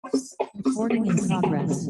Recording in progress.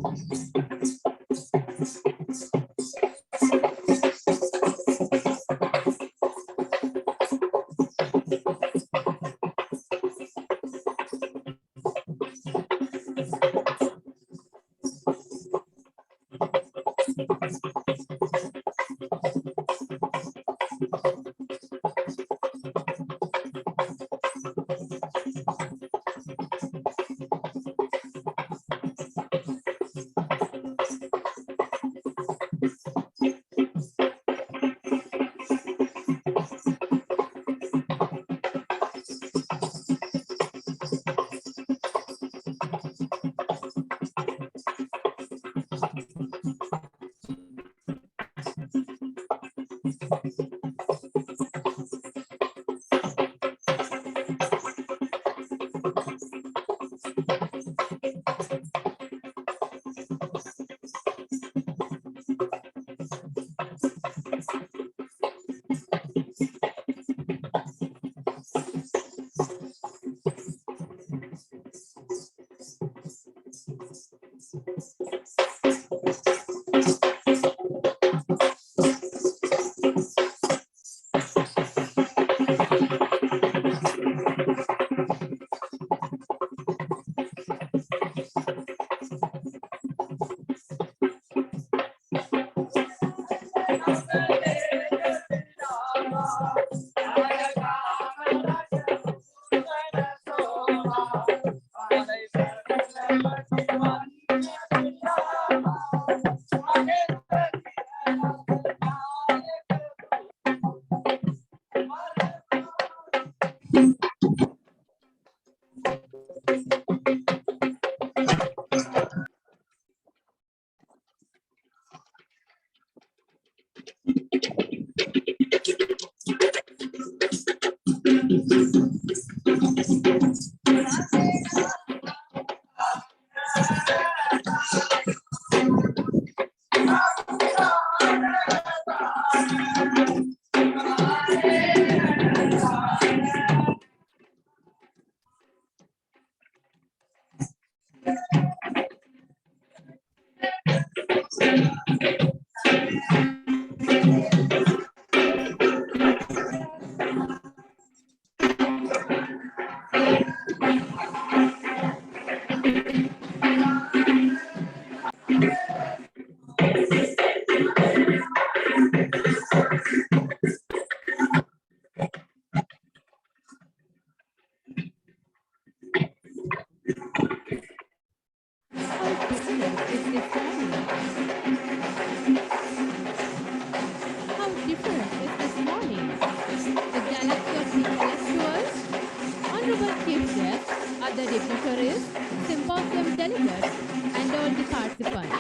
Symposium delegates, and all the participants.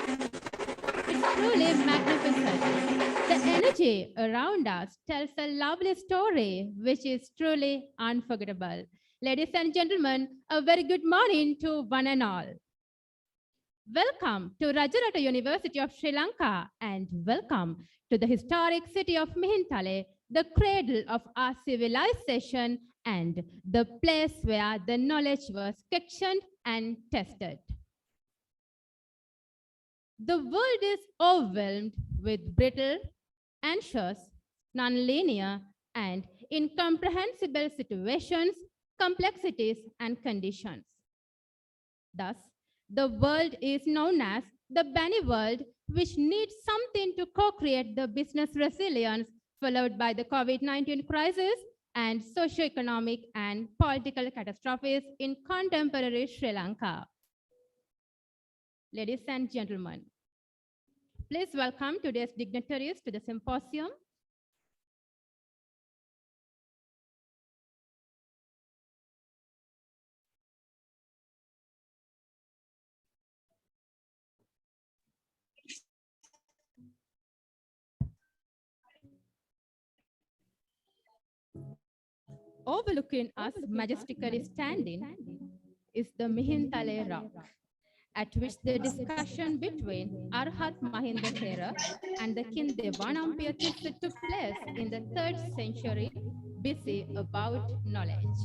It's truly magnificent. The energy around us tells a lovely story, which is truly unforgettable. Ladies and gentlemen, a very good morning to one and all. Welcome to Rajarata University of Sri Lanka, and welcome to the historic city of Mihintale, the cradle of our civilization and the place where the knowledge was questioned and tested. The world is overwhelmed with brittle, anxious, non-linear, and incomprehensible situations, complexities, and conditions. Thus, the world is known as the Benny world, which needs something to co-create the business resilience followed by the COVID-19 crisis and socio-economic and political catastrophes in contemporary Sri Lanka. Ladies and gentlemen, please welcome today's dignitaries to the symposium. Overlooking us majestically standing is the Mihintale Rock, at which the discussion between Arhat Mahinda Thera and the Kinde Vanampia took place in the 3rd century BC about knowledge.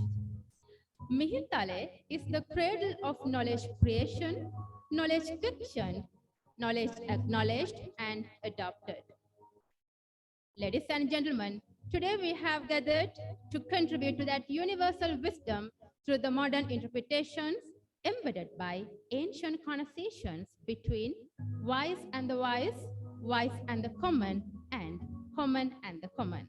Mihintale is the cradle of knowledge creation, knowledge fiction, knowledge acknowledged and adopted. Ladies and gentlemen, today we have gathered to contribute to that universal wisdom through the modern interpretations embedded by ancient conversations between wise and the wise and the common and the common.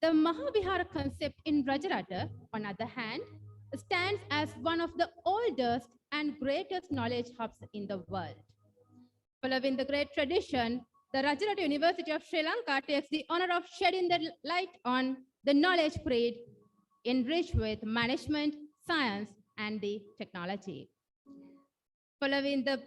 The Mahavihara concept in Rajarata, on the other hand, stands as one of the oldest and greatest knowledge hubs in the world. Following the great tradition, the Rajarata University of Sri Lanka takes the honor of shedding the light on the knowledge creed enriched with management, science, and the technology. Following the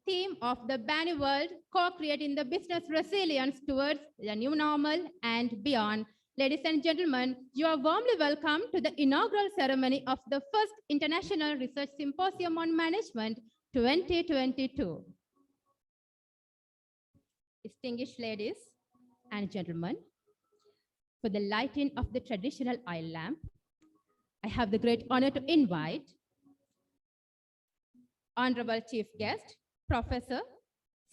theme of the Bani world, co-creating the business resilience towards the new normal and beyond. Ladies and gentlemen, you are warmly welcome to the inaugural ceremony of the first International Research Symposium on Management 2022. Distinguished ladies and gentlemen, for the lighting of the traditional oil lamp, I have the great honor to invite Honorable Chief Guest, Professor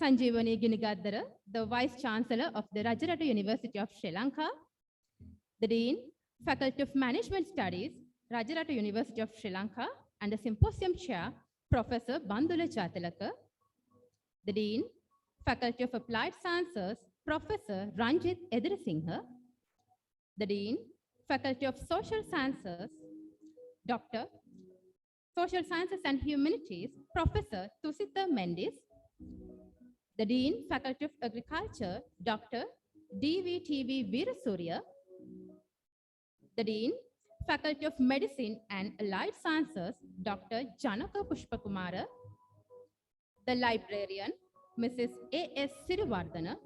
Sanjeevani Ginigadara, the Vice Chancellor of the Rajarata University of Sri Lanka, the Dean, Faculty of Management Studies, Rajarata University of Sri Lanka, and the Symposium Chair, Professor Bandula Chatalaka, the Dean, Faculty of Applied Sciences, Professor Ranjit Edirasinghe, the Dean, Faculty of Social Sciences, Dr. Social Sciences and Humanities, Professor Tusita Mendis, the Dean, Faculty of Agriculture, Dr. DVTV Veerasurya, the Dean, Faculty of Medicine and Allied Sciences, Dr. Janaka Pushpakumara, the librarian, Mrs. A.S. Sirivardhana,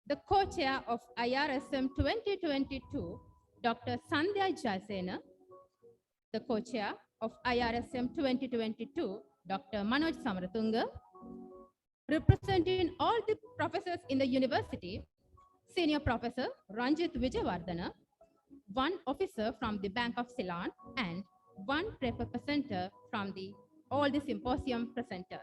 the co-chair of IRSM 2022, Dr. Sandhya Jasena, the co-chair of IRSM 2022, Dr. Manoj Samaratunga, representing all the professors in the university, Senior Professor Ranjit Vijayawardena, one officer from the Bank of Ceylon, and one paper presenter from all the symposium presenters.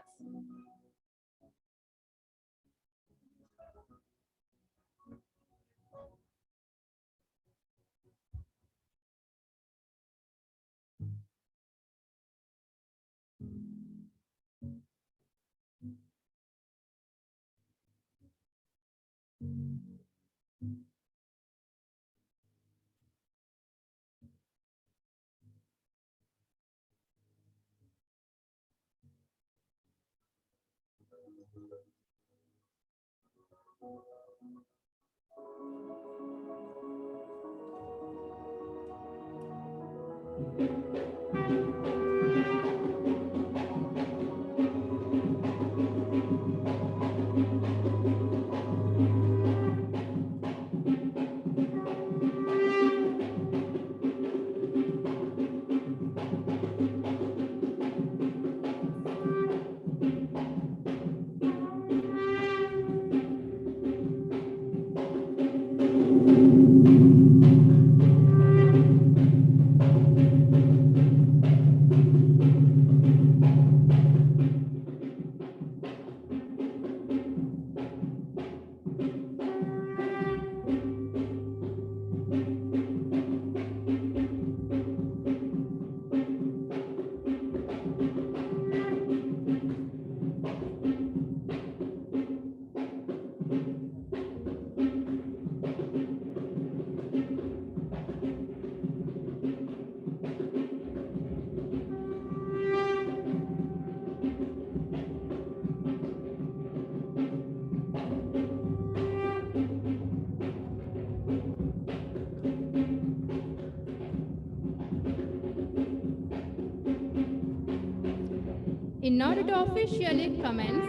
In order to officially commence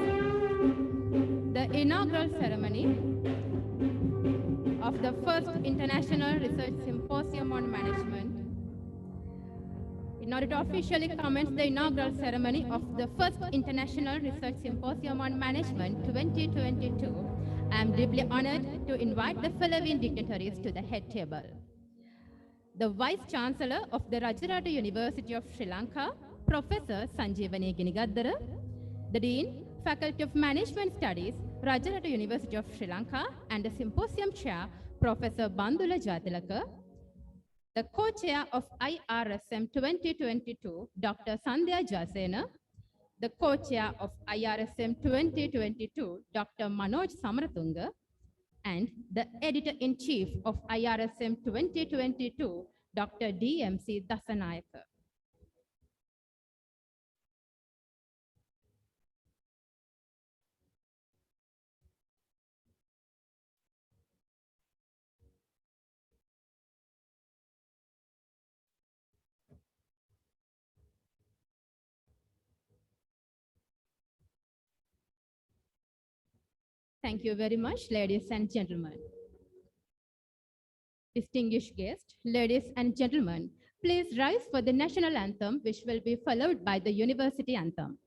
the inaugural ceremony of the first International Research Symposium on Management, in order to officially commence the inaugural ceremony of the first International Research Symposium on Management 2022, I am deeply honored to invite the following dignitaries to the head table. The Vice Chancellor of the Rajarata University of Sri Lanka, Professor Sanjeevani Ginigaddara, the Dean, Faculty of Management Studies, Rajarata University of Sri Lanka, and the Symposium Chair, Professor Bandula Jatilaka, the Co-Chair of IRSM 2022, Dr. Sandhya Jasena, the Co-Chair of IRSM 2022, Dr. Manoj Samaratunga, and the Editor-in-Chief of IRSM 2022, Dr. DMC Dasanayaka. Thank you very much, ladies and gentlemen. Distinguished guests, ladies and gentlemen, please rise for the national anthem, which will be followed by the university anthem.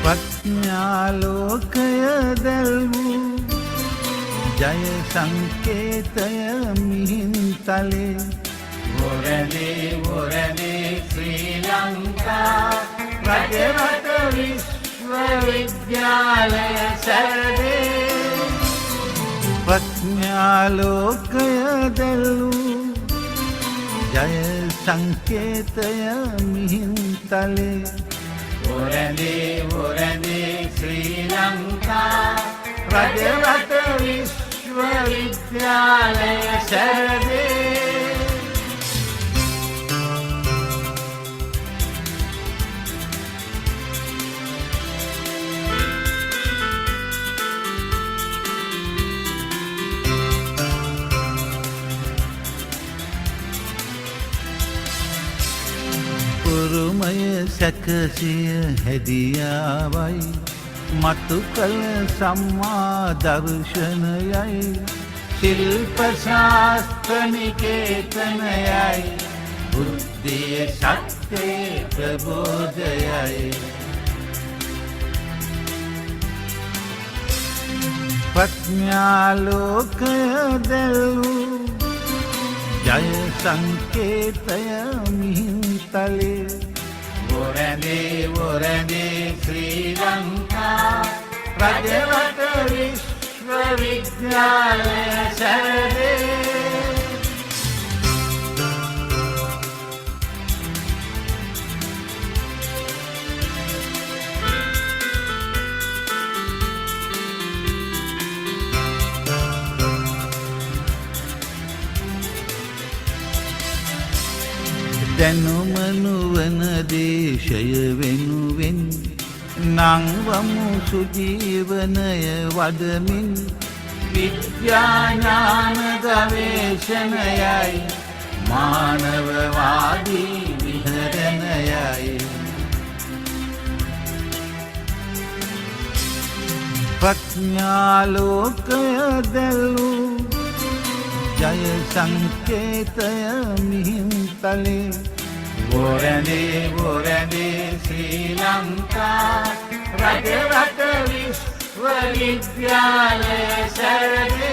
ප්‍රඥාලෝකය දැල්වූ ජය සංකේතය Mihintale Sri Lanka Rajarata Vishwavidyalaya Sarade Prajñalokaya Dellu Jaya Sanketaya Mihintale Orande Sri Lanka Rajarata Vishwavidyalaya Sarade උරුමය සැකසිය හැදියාවයි මතු කළ සම්මා දර්ශනයයි ශිල්ප ශාස්ත්‍ර නිකේතනයයි බුද්ධිය ශක්තිය ප්‍රබෝධයයි ප්‍රඥාලෝකය දැල්වූ ජය සංකේතය Mihintale Orande Sri Lanka Rajavata Vishwavidyalaya Sarade දැනුමනුවන දේශය වෙනුවෙන් නංවමු සුජීවනය වදමින් විද්‍යාඥාන ගවේෂණයයි මානවවාදී විහරණයයි ප්‍රඥාලෝකය දැල්වූ ජය සංකේතය Mihintale Orande Sri Lanka Rajavata Vishwavidyalaya Sarade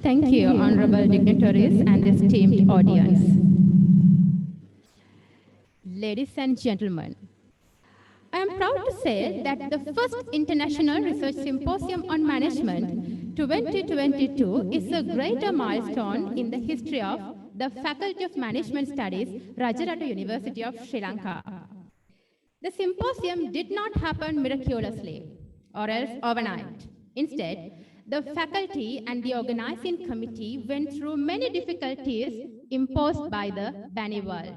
Thank you, honorable dignitaries and esteemed audience. Ladies and gentlemen, I am proud to say that the first International Research Symposium on Management 2022 is a greater milestone in the history of the Faculty of Management Studies, Rajarata University of Sri Lanka. The symposium did not happen miraculously or else overnight. Instead, the faculty and the organizing committee went through many difficulties imposed by the Bani world.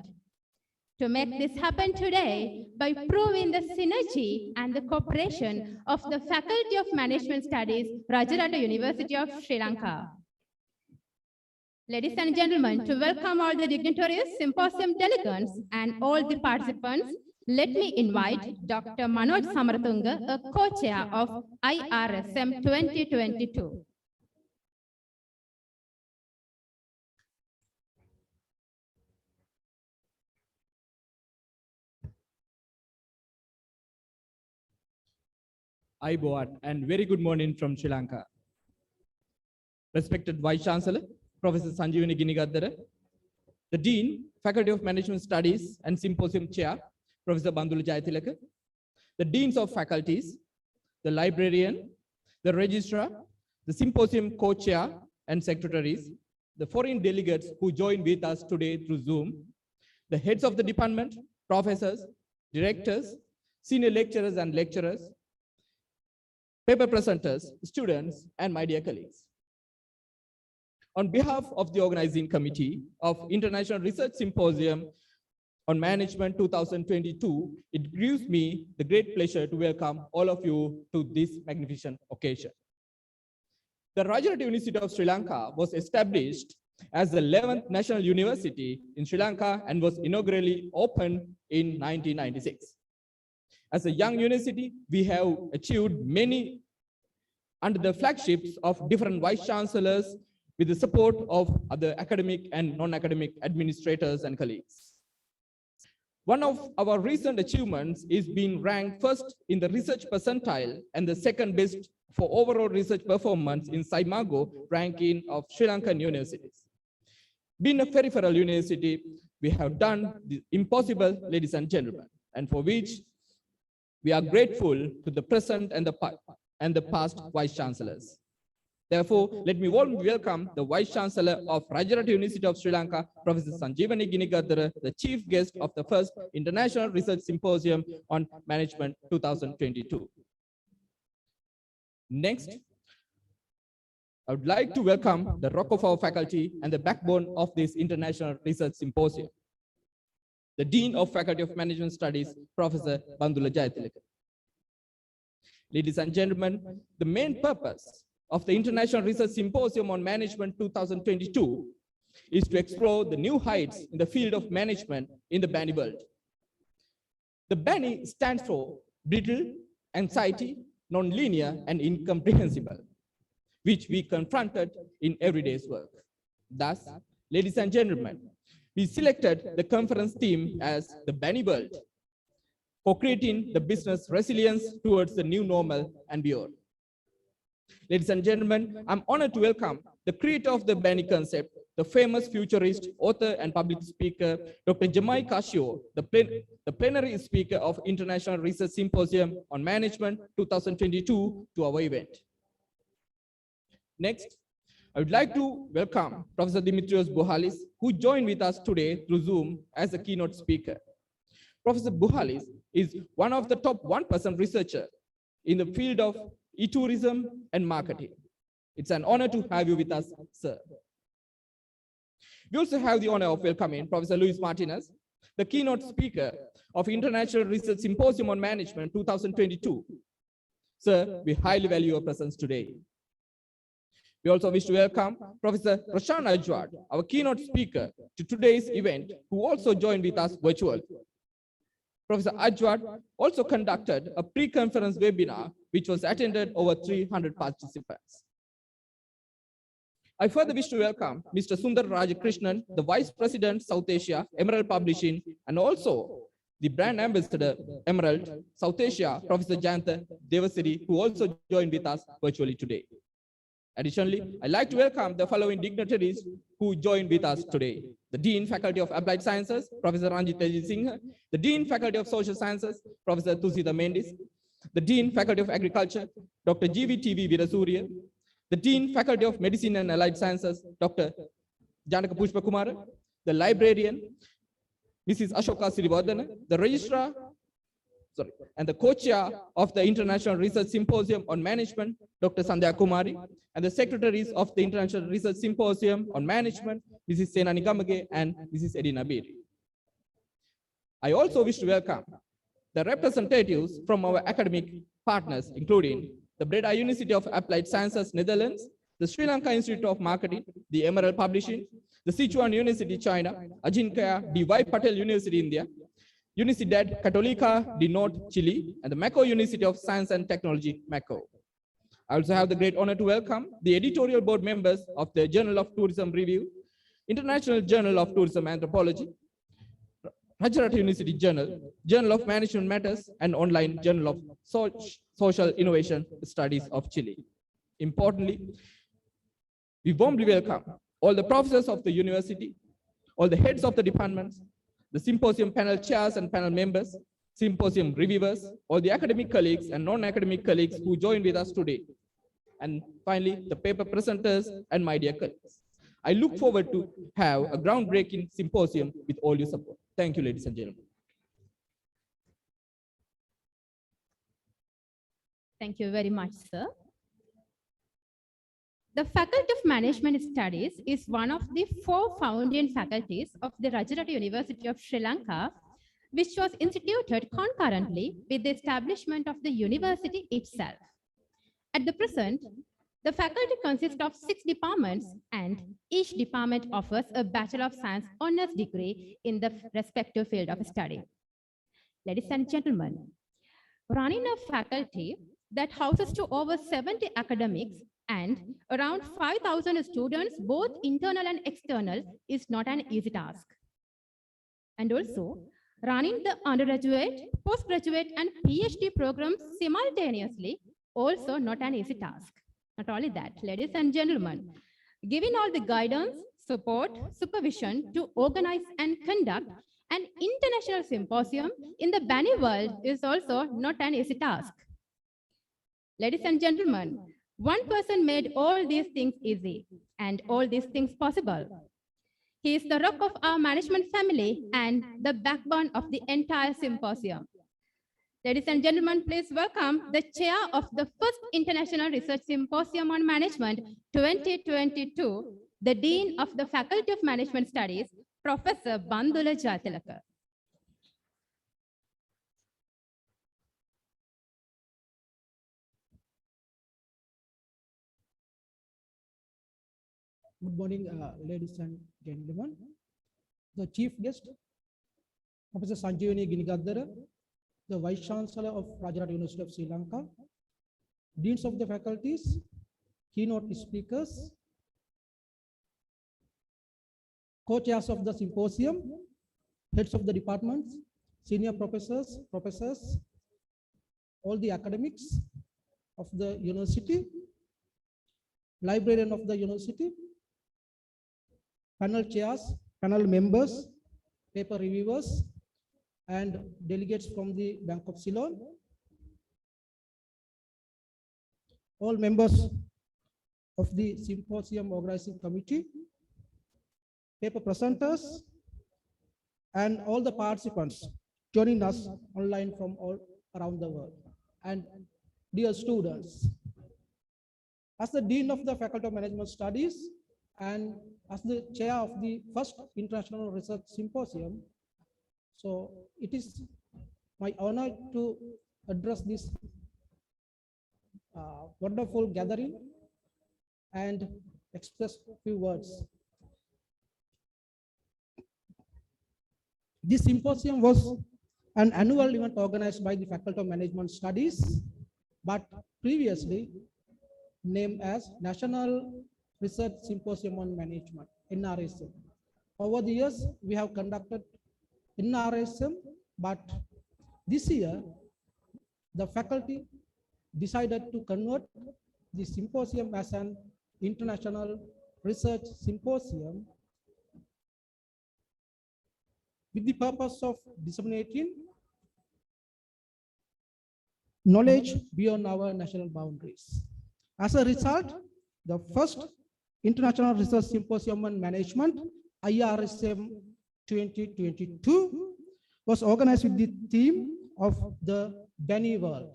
To make this happen today, by proving the synergy and the cooperation of the Faculty of Management Studies, Rajarata University of Sri Lanka. Ladies and gentlemen, to welcome all the dignitaries, symposium delegates, and all the participants, let me invite Dr. Manoj Samaratunga, a co-chair of IRSM 2022. Aiboan and very good morning from Sri Lanka. Respected Vice Chancellor, Professor Sanjeevani Ginigaddara, the Dean, Faculty of Management Studies and Symposium Chair, Professor Bandula Jayatilaka, the Deans of Faculties, the Librarian, the Registrar, the Symposium Co-Chair and Secretaries, the foreign delegates who join with us today through Zoom, the heads of the department, professors, directors, senior lecturers and lecturers, paper presenters, students, and my dear colleagues. On behalf of the organizing committee of International Research Symposium on Management 2022, it gives me the great pleasure to welcome all of you to this magnificent occasion. The Rajarata University of Sri Lanka was established as the 11th national university in Sri Lanka and was inaugurally opened in 1996. As a young university, we have achieved many under the flagships of different vice chancellors with the support of other academic and non-academic administrators and colleagues. One of our recent achievements is being ranked first in the research percentile and the second best for overall research performance in SciMago ranking of Sri Lankan universities. Being a peripheral university, we have done the impossible, ladies and gentlemen, and for which we are grateful to the present and the past Vice Chancellors. Therefore, let me warmly welcome the Vice Chancellor of Rajarata University of Sri Lanka, Professor Sanjeevani Ginigaddara, the chief guest of the first International Research Symposium on Management 2022. Next, I would like to welcome the rock of our faculty and the backbone of this International Research Symposium, the Dean of Faculty of Management Studies, Professor Bandula Jayathilaka. Ladies and gentlemen, the main purpose of the International Research Symposium on Management 2022 is to explore the new heights in the field of management in the BANI world. The BANI stands for brittle, anxiety, non-linear, and incomprehensible, which we confronted in everyday's work. Thus, ladies and gentlemen, we selected the conference theme as the BANI world for creating the business resilience towards the new normal and beyond. Ladies and gentlemen, I'm honored to welcome the creator of the BANI concept, the famous futurist, author, and public speaker, Dr. Jamai Kashio, the plenary speaker of International Research Symposium on Management 2022 to our event. Next, I would like to welcome Professor Dimitrios Bouhalis, who joined with us today through Zoom as a keynote speaker. Professor Bouhalis is one of the top 1% researcher in the field of e-tourism and marketing. It's an honor to have you with us, sir. We also have the honor of welcoming Professor Luis Martinez, the keynote speaker of International Research Symposium on Management 2022. Sir, we highly value your presence today. We also wish to welcome Professor Roshan, our keynote speaker to today's event, who also joined with us virtually. Professor Ajwad also conducted a pre-conference webinar, which was attended over 300 participants. I further wish to welcome Mr. Sundar Rajakrishnan, the Vice President, South Asia, Emerald Publishing, and also the Brand Ambassador, Emerald, South Asia, Professor Jayanta Devasiri, who also joined with us virtually today. Additionally, I'd like to welcome the following dignitaries who joined with us today: the Dean, Faculty of Applied Sciences, Professor Ranjit Teji Singh, the Dean, Faculty of Social Sciences, Professor Tusita Mendis, the Dean, Faculty of Agriculture, Dr. GVTV Virasuriya, the Dean, Faculty of Medicine and Allied Sciences, Dr. Janaka Pushpakumara, the librarian, Mrs. Ashoka Sirivardhana, the registrar, and the co-chair of the International Research Symposium on Management, Dr. Sandhya Kumari, and the secretaries of the International Research Symposium on Management, Mrs. Sena Nigamage and Mrs. Edina Beeri. I also wish to welcome the representatives from our academic partners, including the Breda University of Applied Sciences, Netherlands, the Sri Lanka Institute of Marketing, the Emerald Publishing, the Sichuan University, China, Ajinkaya D.Y. Patel University, India, Universidad Católica de Norte, Chile, and the Macau University of Science and Technology, Macau. I also have the great honor to welcome the editorial board members of the Journal of Tourism Review, International Journal of Tourism Anthropology, Rajarata University Journal, Journal of Management Matters, and online Journal of Social Innovation Studies of Chile. Importantly, we warmly welcome all the professors of the university, all the heads of the departments, the symposium panel chairs and panel members, symposium reviewers, all the academic colleagues and non-academic colleagues who joined with us today. And finally, the paper presenters and my dear colleagues. I look forward to have a groundbreaking symposium with all your support. Thank you, ladies and gentlemen. Thank you very much, sir. The Faculty of Management Studies is one of the 4 founding faculties of the Rajarata University of Sri Lanka, which was instituted concurrently with the establishment of the university itself. At the present, the faculty consists of 6 departments, and each department offers a Bachelor of Science honors degree in the respective field of study. Ladies and gentlemen, running a faculty that houses to over 70 academics and around 5,000 students, both internal and external, is not an easy task. And also, running the undergraduate, postgraduate, and PhD programs simultaneously, also not an easy task. Not only that, ladies and gentlemen, giving all the guidance, support, supervision to organize and conduct an international symposium in the Bani world is also not an easy task. Ladies and gentlemen, one person made all these things easy and all these things possible. He is the rock of our management family and the backbone of the entire symposium. Ladies and gentlemen, please welcome the chair of the first International Research Symposium on Management 2022, the Dean of the Faculty of Management Studies, Professor Bandula Jatilaka. Good morning, ladies and gentlemen. The chief guest, Professor Sanjeevani Ginigaddara, the Vice Chancellor of Rajaratnam University of Sri Lanka, Deans of the faculties, keynote speakers, co-chairs of the symposium, heads of the departments, senior professors, all the academics of the university, librarian of the university, panel chairs, panel members, paper reviewers, and delegates from the Bank of Ceylon, all members of the symposium organizing committee, paper presenters, and all the participants joining us online from all around the world. And dear students, as the Dean of the Faculty of Management Studies and as the chair of the first International Research Symposium, so it is my honor to address this wonderful gathering and express a few words. This symposium was an annual event organized by the Faculty of Management Studies, but previously named as National Research Symposium on Management, NRSM. Over the years, we have conducted NRSM, but this year, the faculty decided to convert the symposium as an International Research Symposium with the purpose of disseminating knowledge beyond our national boundaries. As a result, the first International Research Symposium on Management, IRSM 2022, was organized with the theme of the Bani world,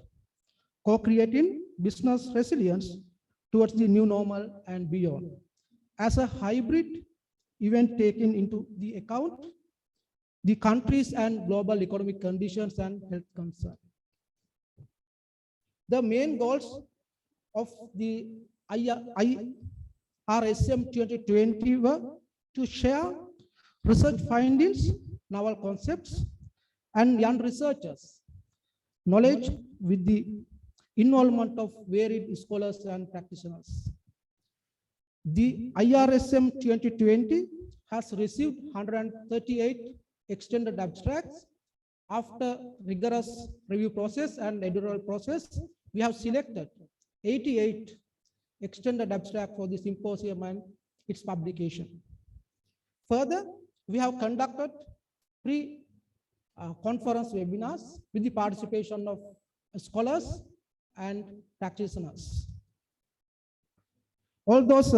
co-creating business resilience towards the new normal and beyond, as a hybrid event taking into the account the countries and global economic conditions and health concerns. The main goals of the IRSM 2020 were to share research findings, novel concepts, and young researchers' knowledge with the involvement of varied scholars and practitioners. The IRSM 2020 has received 138 extended abstracts. After rigorous review process and editorial process, we have selected 88 extended abstracts for the symposium and its publication. Further, we have conducted pre-conference webinars with the participation of scholars and practitioners. All those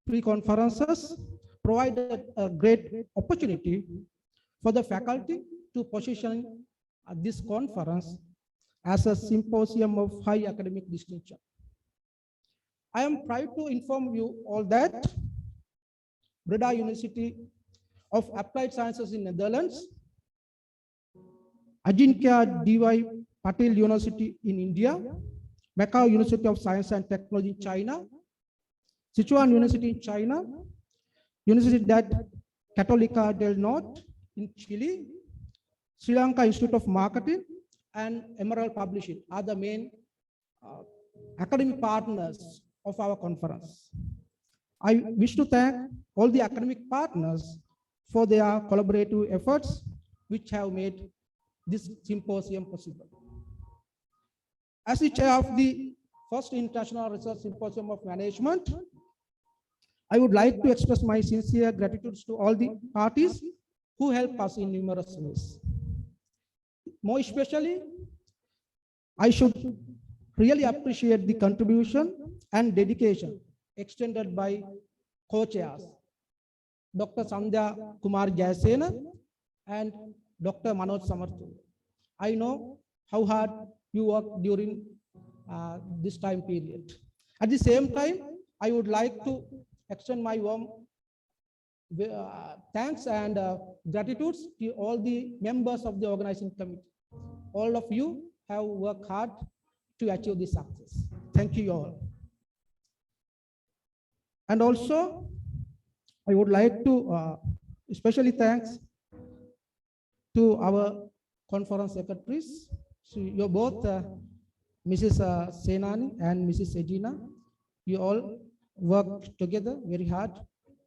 pre-conferences provided a great opportunity for the faculty to position this conference as a symposium of high academic distinction. I am proud to inform you all that Breda University of Applied Sciences in Netherlands, Ajinkya D.Y. Patil University in India, Macau University of Science and Technology in China, Sichuan University in China, Universidad Católica del Norte in Chile, Sri Lanka Institute of Marketing, and Emerald Publishing are the main academic partners of our conference. I wish to thank all the academic partners for their collaborative efforts, which have made this symposium possible. As the chair of the first International Research Symposium of Management, I would like to express my sincere gratitude to all the parties who help us in numerous ways. More especially, I should really appreciate the contribution and dedication extended by co-chairs, Dr. Sandhya Kumar Jayasena and Dr. Manoj Samarthu. I know how hard you work during this time period. At the same time, I would like to extend my warm thanks and gratitude to all the members of the organizing committee. All of you have worked hard to achieve this success. Thank you all. And also, I would like to especially thanks to our conference secretaries. So you're both Mrs. Senani and Mrs. Edina. You all worked together very hard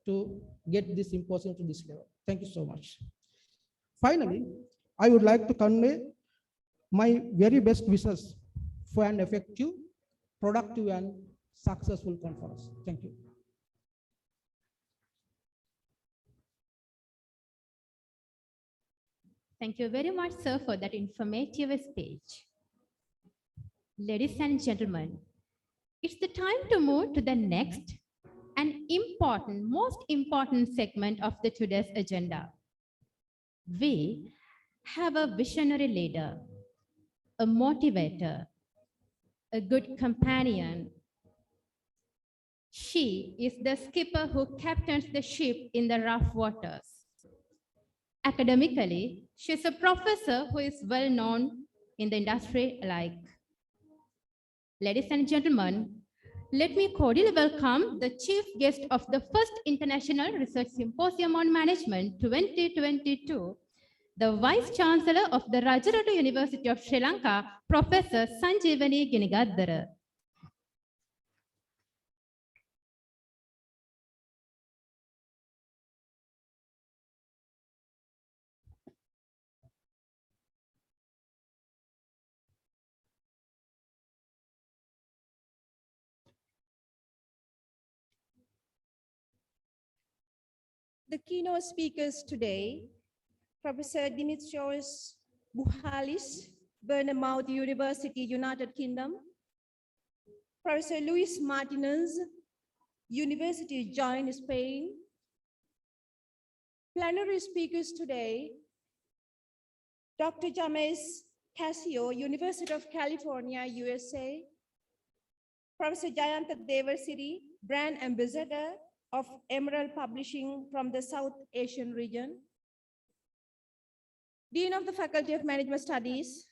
to get this symposium to this level. Thank you so much. Finally, I would like to convey my very best wishes for an effective, productive, and successful conference. Thank you. Thank you very much, sir, for that informative speech. Ladies and gentlemen, it's the time to move to the next and most important segment of today's agenda. We have a visionary leader, a motivator, a good companion. She is the skipper who captains the ship in the rough waters. Academically, she's a professor who is well known in the industry alike. Ladies and gentlemen, let me cordially welcome the chief guest of the first International Research Symposium on Management 2022, the Vice Chancellor of the Rajarattu University of Sri Lanka, Professor Sanjeevani Ginigaddara. The keynote speakers today, Professor Dimitrios Bouhalis, Bournemouth University, United Kingdom, Professor Luis Martinez, University Jaén, Spain. Plenary speakers today, Dr. James Casio, University of California, USA, Professor Jayanta Devarsiri, Brand Ambassador of Emerald Publishing from the South Asian region, Dean of the Faculty of Management Studies,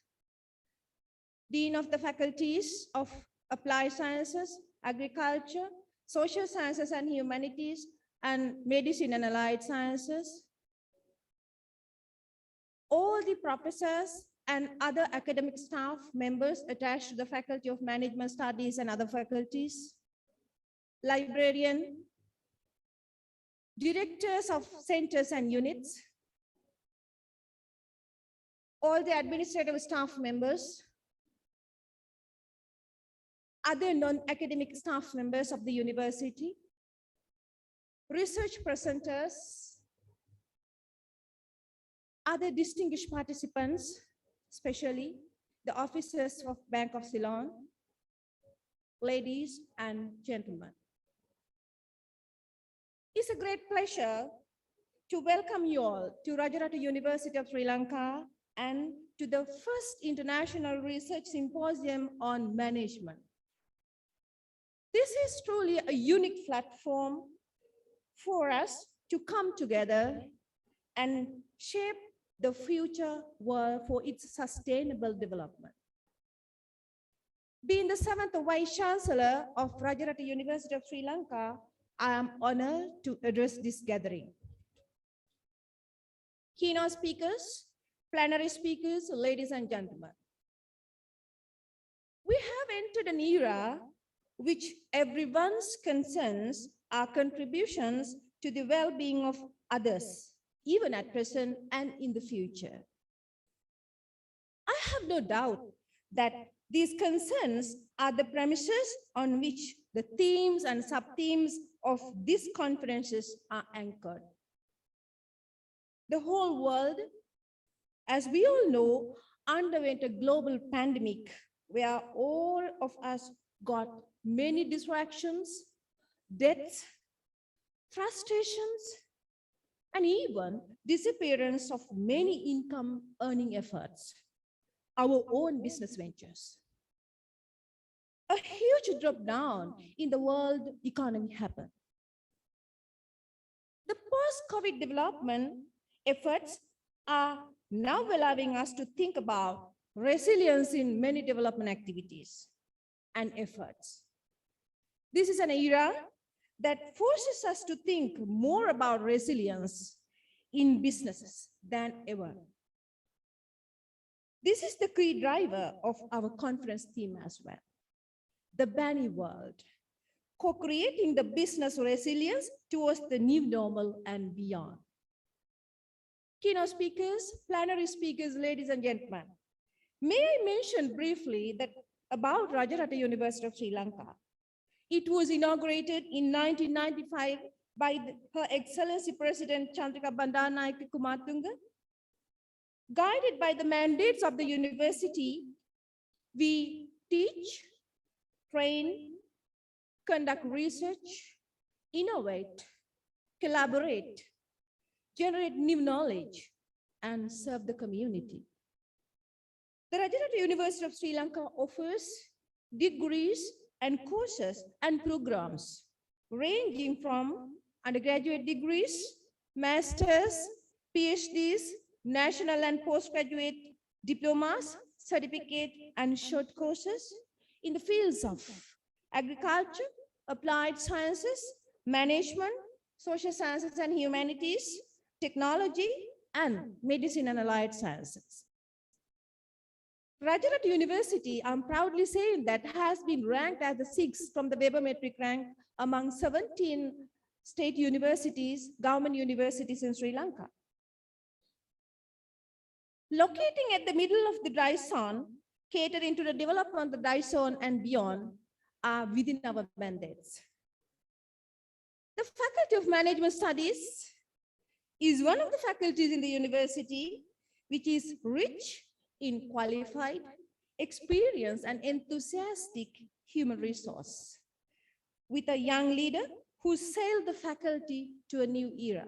Dean of the Faculties of Applied Sciences, Agriculture, Social Sciences and Humanities, and Medicine and Allied Sciences, all the professors and other academic staff members attached to the Faculty of Management Studies and other faculties, librarian, directors of centers and units, all the administrative staff members, other non-academic staff members of the university, research presenters, other distinguished participants, especially the officers of Bank of Ceylon, ladies and gentlemen. It's a great pleasure to welcome you all to Rajarattu University of Sri Lanka and to the first International Research Symposium on Management. This is truly a unique platform for us to come together and shape the future world for its sustainable development. Being the 7th Vice Chancellor of Rajarattu University of Sri Lanka, I am honored to address this gathering. Keynote speakers, plenary speakers, ladies and gentlemen. We have entered an era which everyone's concerns are contributions to the well-being of others even at present and in the future. I have no doubt that these concerns are the premises on which the themes and sub-themes of these conferences are anchored. The whole world, as we all know, underwent a global pandemic where all of us got many distractions, deaths, frustrations, and even disappearance of many income-earning efforts, our own business ventures. A huge drop down in the world economy happened. The post-COVID development efforts are now allowing us to think about resilience in many development activities and efforts. This is an era that forces us to think more about resilience in businesses than ever. This is the key driver of our conference theme as well. The Bunny World, co-creating the business resilience towards the new normal and beyond. Keynote speakers, plenary speakers, ladies and gentlemen, may I mention briefly that about Rajarata University of Sri Lanka. It was inaugurated in 1995 by Her Excellency President Chandrika Bandaranaike Kumartunga. Guided by the mandates of the university, we teach, train, conduct research, innovate, collaborate, generate new knowledge, and serve the community. The Rajarata University of Sri Lanka offers degrees and courses and programs ranging from undergraduate degrees, masters, PhDs, national and postgraduate diplomas, certificate, and short courses in the fields of agriculture, applied sciences, management, social sciences and humanities, technology, and medicine and allied sciences. Rajarata University, I'm proudly saying that, has been ranked as the 6th from the Weber metric rank among 17 state universities, government universities in Sri Lanka. Locating at the middle of the dry zone, catering to the development of the dry zone and beyond, are within our mandates. The Faculty of Management Studies is one of the faculties in the university which is rich in qualified, experienced, and enthusiastic human resource, with a young leader who sailed the faculty to a new era.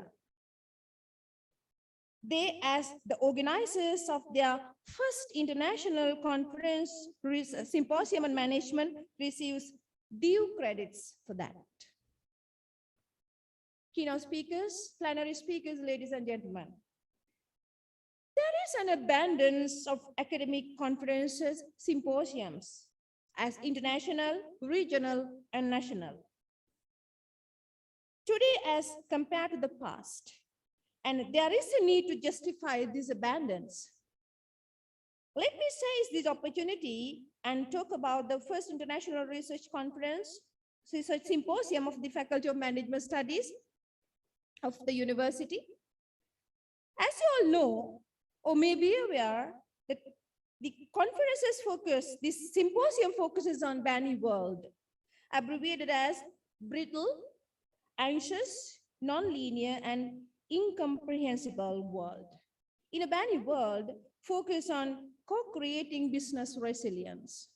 They, as the organizers of their first international conference, Symposium on Management, receives due credits for that. Keynote speakers, plenary speakers, ladies and gentlemen, there is an abundance of academic conferences, symposiums, as international, regional, and national. Today, as compared to the past, and there is a need to justify this abundance. Let me seize this opportunity and talk about the first international research conference, research symposium of the Faculty of Management Studies of the university. As you all know, or may be aware, that the conferences focus, this symposium focuses on Bunny World, abbreviated as brittle, anxious, non-linear, and incomprehensible world. In a Bunny world, focus on co-creating business resilience.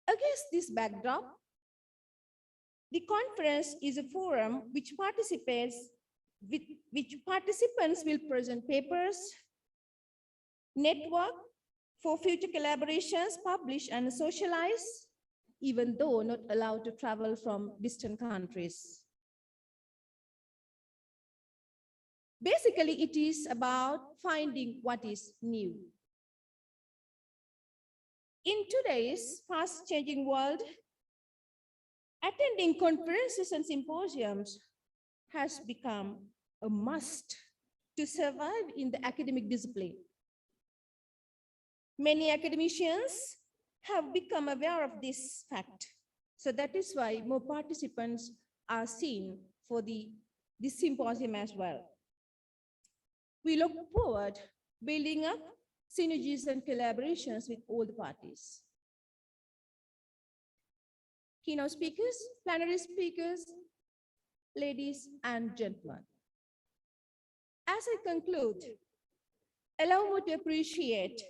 Against this backdrop, the conference is a forum which participants will present papers, network for future collaborations, publish and socialize, even though not allowed to travel from distant countries. Basically, it is about finding what is new. In today's fast-changing world, attending conferences and symposiums has become a must to survive in the academic discipline. Many academicians have become aware of this fact. So that is why more participants are seen for this symposium as well. We look forward building up synergies and collaborations with all the parties. Keynote speakers, plenary speakers, ladies and gentlemen. As I conclude, allow me to appreciate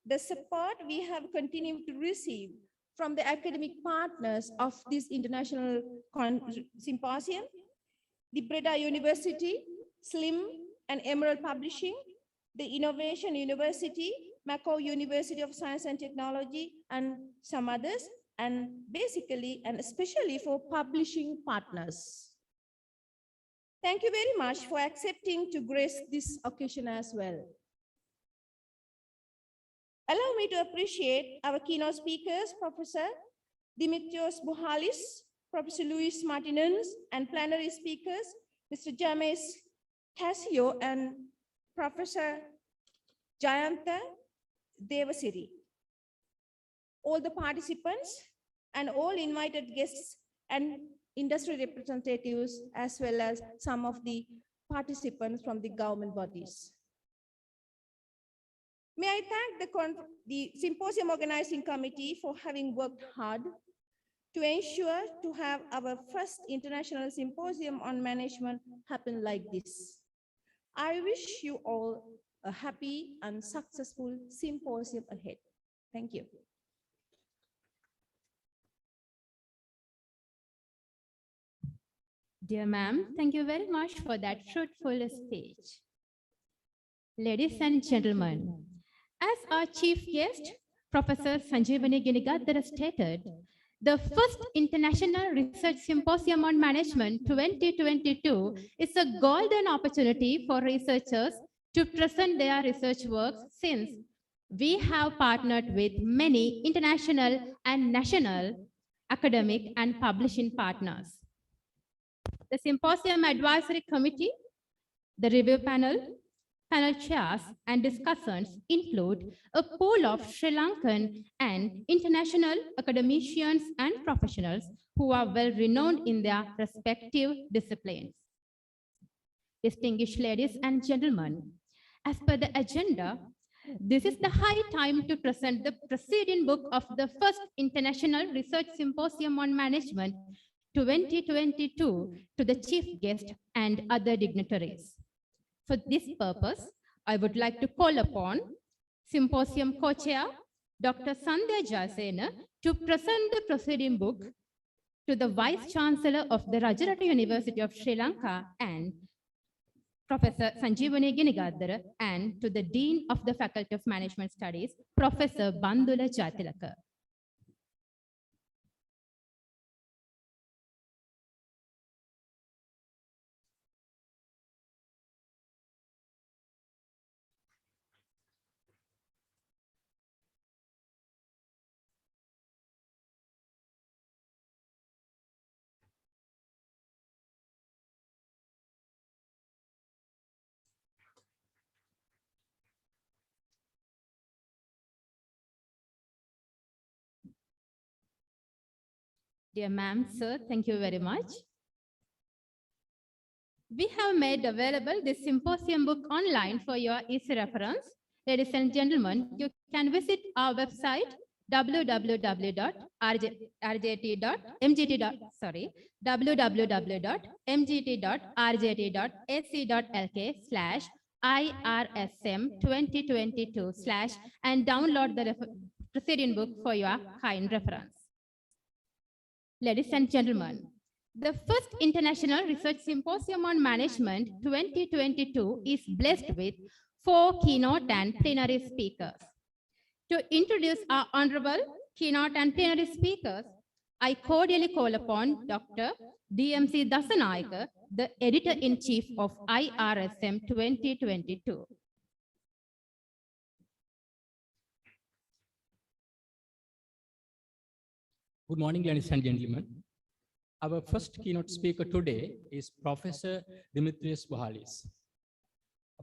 the support we have continued to receive from the academic partners of this international symposium, the Breda University, SLIM and Emerald Publishing, the Innovation University, Macau University of Science and Technology, and some others, and basically and especially for publishing partners. Thank you very much for accepting to grace this occasion as well. Allow me to appreciate our keynote speakers, Professor Dimitrios Bouhalis, Professor Luis Martinez, and plenary speakers, Mr. James Casio and Professor Jayanta Devasiri. All the participants and all invited guests and industry representatives, as well as some of the participants from the government bodies. May I thank the Symposium Organizing Committee for having worked hard to ensure to have our first international symposium on management happen like this. I wish you all a happy and successful symposium ahead. Thank you. Dear ma'am, thank you very much for that fruitful speech. Ladies and gentlemen, as our chief guest, Professor Sanjeevani Ginigadhara stated, the first International Research Symposium on Management 2022 is a golden opportunity for researchers to present their research works, since we have partnered with many international and national academic and publishing partners. The Symposium Advisory Committee, the review panel, panel chairs and discussants include a pool of Sri Lankan and international academicians and professionals who are well renowned in their respective disciplines. Distinguished ladies and gentlemen, as per the agenda, this is the high time to present the preceding book of the first International Research Symposium on Management 2022 to the chief guest and other dignitaries. For this purpose, I would like to call upon Symposium co-chair, Dr. Sandhya Jayasena, to present the preceding book to the Vice Chancellor of the Rajarata University of Sri Lanka and Professor Sanjeevani Ginigadhara, and to the Dean of the Faculty of Management Studies, Professor Bandula Jatilaka. Dear ma'am, sir, thank you very much. We have made available this symposium book online for your easy reference. Ladies and gentlemen, you can visit our website www.rjt.mgt.rjt.ac.lk/IRSM2022/ and download the preceding book for your kind reference. Ladies and gentlemen, the first International Research Symposium on Management 2022 is blessed with 4 keynote and plenary speakers. To introduce our honorable keynote and plenary speakers, I cordially call upon Dr. DMC Dasanayake, the Editor-in-Chief of IRSM 2022. Good morning, ladies and gentlemen. Our first keynote speaker today is Professor Dimitrios Bouhalis.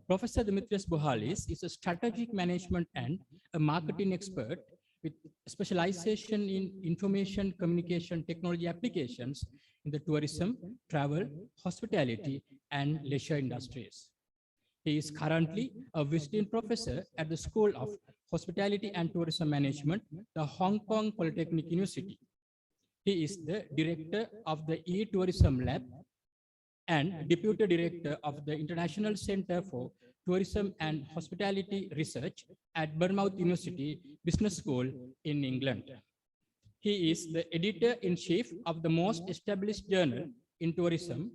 Professor Dimitrios Bouhalis is a strategic management and a marketing expert with specialization in information communication technology applications in the tourism, travel, hospitality, and leisure industries. He is currently a visiting professor at the School of Hospitality and Tourism Management, the Hong Kong Polytechnic University. He is the director of the e-Tourism Lab and deputy director of the International Center for Tourism and Hospitality Research at Bournemouth University Business School in England. He is the editor-in-chief of the most established journal in tourism,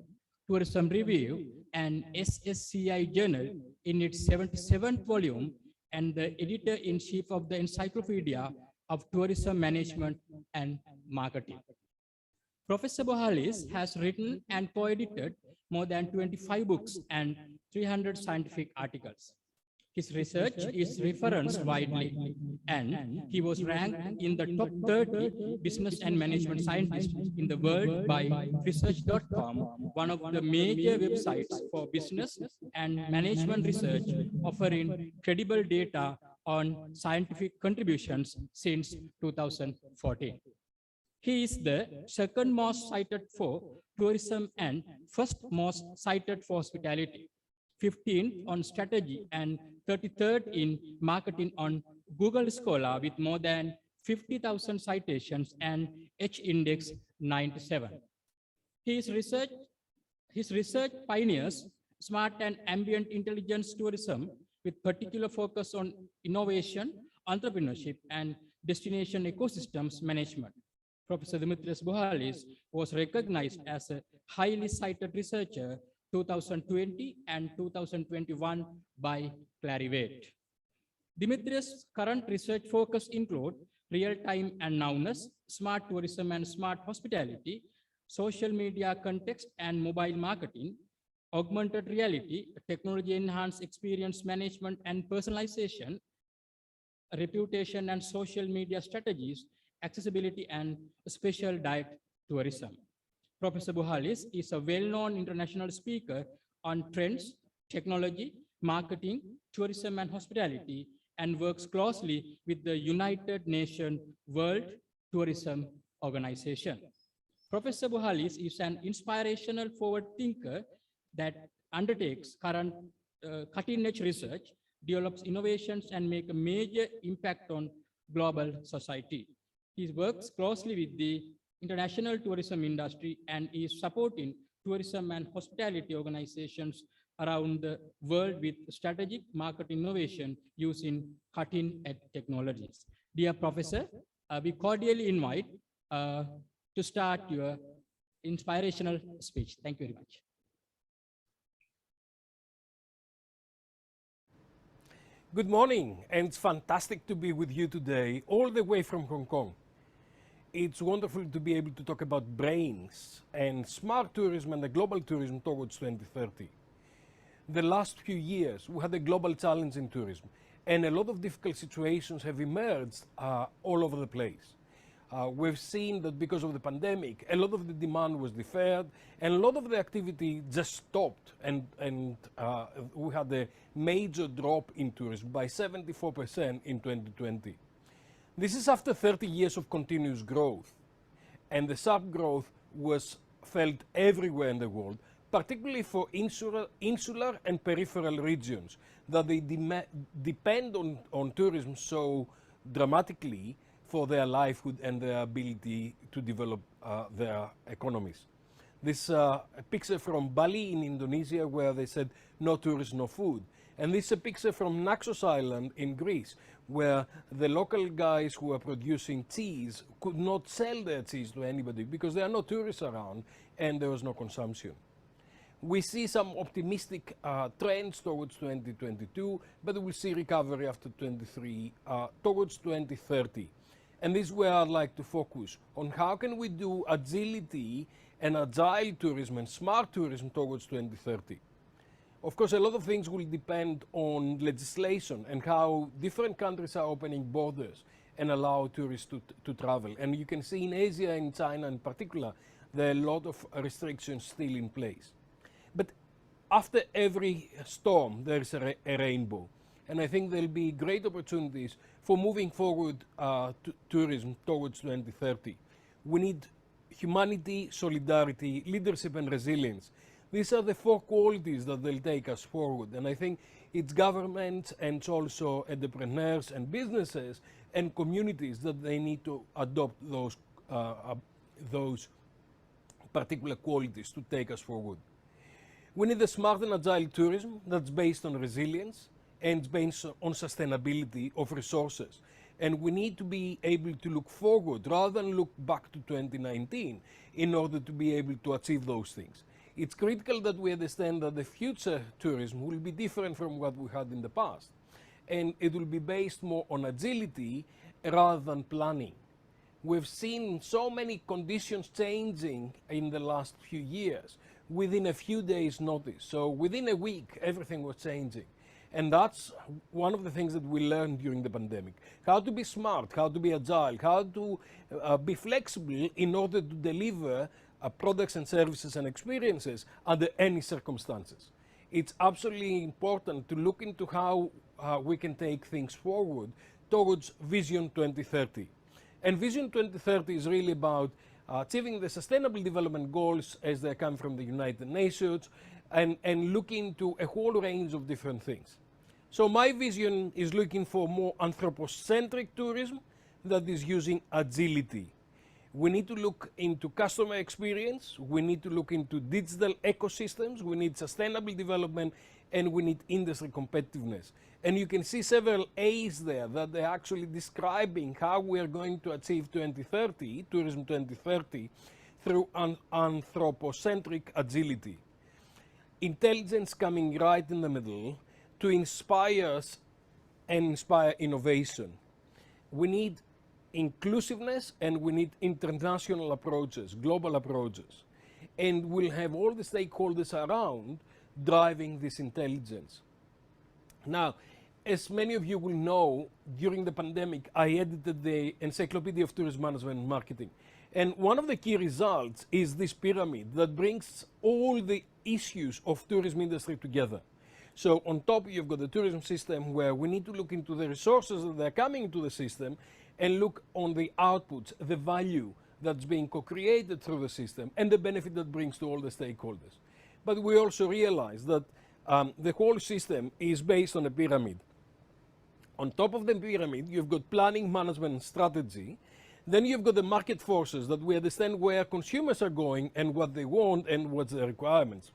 Tourism Review, and SSCI Journal in its 77th volume, and the editor-in-chief of the Encyclopedia of Tourism Management and Marketing. Professor Bohalis has written and co-edited more than 25 books and 300 scientific articles. His research is referenced widely, and he was ranked in the top 30 business and management scientists in the world by research.com, one of the major websites for business and management research, offering credible data on scientific contributions since 2014. He is the second most cited for tourism and first most cited for hospitality, 15th on strategy and 33rd in marketing on Google Scholar with more than 50,000 citations and H-index 97. His research pioneers smart and ambient intelligence tourism with particular focus on innovation, entrepreneurship, and destination ecosystems management. Professor Dimitrios Bohalis was recognized as a highly cited researcher 2020 and 2021 by Clarivate. Dimitrios' current research focus include real-time and nowness, smart tourism and smart hospitality, social media context and mobile marketing, augmented reality, technology-enhanced experience management and personalization, reputation and social media strategies, accessibility and special diet tourism. Professor Bohalis is a well-known international speaker on trends, technology, marketing, tourism and hospitality, and works closely with the United Nations World Tourism Organization. Professor Bohalis is an inspirational forward thinker that undertakes current cutting-edge research, develops innovations, and make a major impact on global society. He works closely with the international tourism industry and is supporting tourism and hospitality organizations around the world with strategic market innovation using cutting-edge technologies. Dear Professor, we cordially invite to start your inspirational speech. Thank you very much. Good morning, and it's fantastic to be with you today, all the way from Hong Kong. It's wonderful to be able to talk about brains and smart tourism and the global tourism towards 2030. The last few years, we had a global challenge in tourism, and a lot of difficult situations have emerged all over the place. We've seen that because of the pandemic, a lot of the demand was deferred, and a lot of the activity just stopped, and we had a major drop in tourism by 74% in 2020. This is after 30 years of continuous growth, and the sharp growth was felt everywhere in the world, particularly for insular and peripheral regions, that they depend on tourism so dramatically for their livelihood and their ability to develop their economies. This a picture from Bali in Indonesia, where they said no tourists, no food. And this is a picture from Naxos Island in Greece, where the local guys who are producing cheese could not sell their cheese to anybody because there are no tourists around and there was no consumption. We see some optimistic trends towards 2022, but we'll see recovery after 23 towards 2030. And this is where I'd like to focus on how can we do agility and agile tourism and smart tourism towards 2030. Of course, a lot of things will depend on legislation and how different countries are opening borders and allow tourists to travel. And you can see in Asia and China in particular, there are a lot of restrictions still in place. But after every storm, there is a rainbow. And I think there'll be great opportunities for moving forward tourism towards 2030. We need humanity, solidarity, leadership and resilience. These are the 4 qualities that will take us forward. And I think it's governments and it's also entrepreneurs and businesses and communities that they need to adopt those particular qualities to take us forward. We need a smart and agile tourism that's based on resilience and based on sustainability of resources. And we need to be able to look forward rather than look back to 2019 in order to be able to achieve those things. It's critical that we understand that the future tourism will be different from what we had in the past. And it will be based more on agility rather than planning. We've seen so many conditions changing in the last few years within a few days' notice. So within a week, everything was changing. And that's one of the things that we learned during the pandemic. How to be smart, how to be agile, how to be flexible in order to deliver products and services and experiences under any circumstances. It's absolutely important to look into how we can take things forward towards Vision 2030. And Vision 2030 is really about achieving the Sustainable Development Goals as they come from the United Nations and looking into a whole range of different things. So my vision is looking for more anthropocentric tourism that is using agility. We need to look into customer experience, we need to look into digital ecosystems, we need sustainable development, and we need industry competitiveness. And you can see several A's there that they're actually describing how we are going to achieve 2030, Tourism 2030, through an anthropocentric agility. Intelligence coming right in the middle to inspire us and inspire innovation. We need inclusiveness and we need international approaches, global approaches. And we'll have all the stakeholders around driving this intelligence. Now, as many of you will know, during the pandemic, I edited the Encyclopedia of Tourism Management and Marketing. And one of the key results is this pyramid that brings all the issues of tourism industry together. So on top, you've got the tourism system where we need to look into the resources that are coming into the system and look on the outputs, the value that's being co-created through the system and the benefit that brings to all the stakeholders. But we also realize that the whole system is based on a pyramid. On top of the pyramid, you've got planning, management, and strategy. Then you've got the market forces that we understand where consumers are going and what they want and what's the requirements.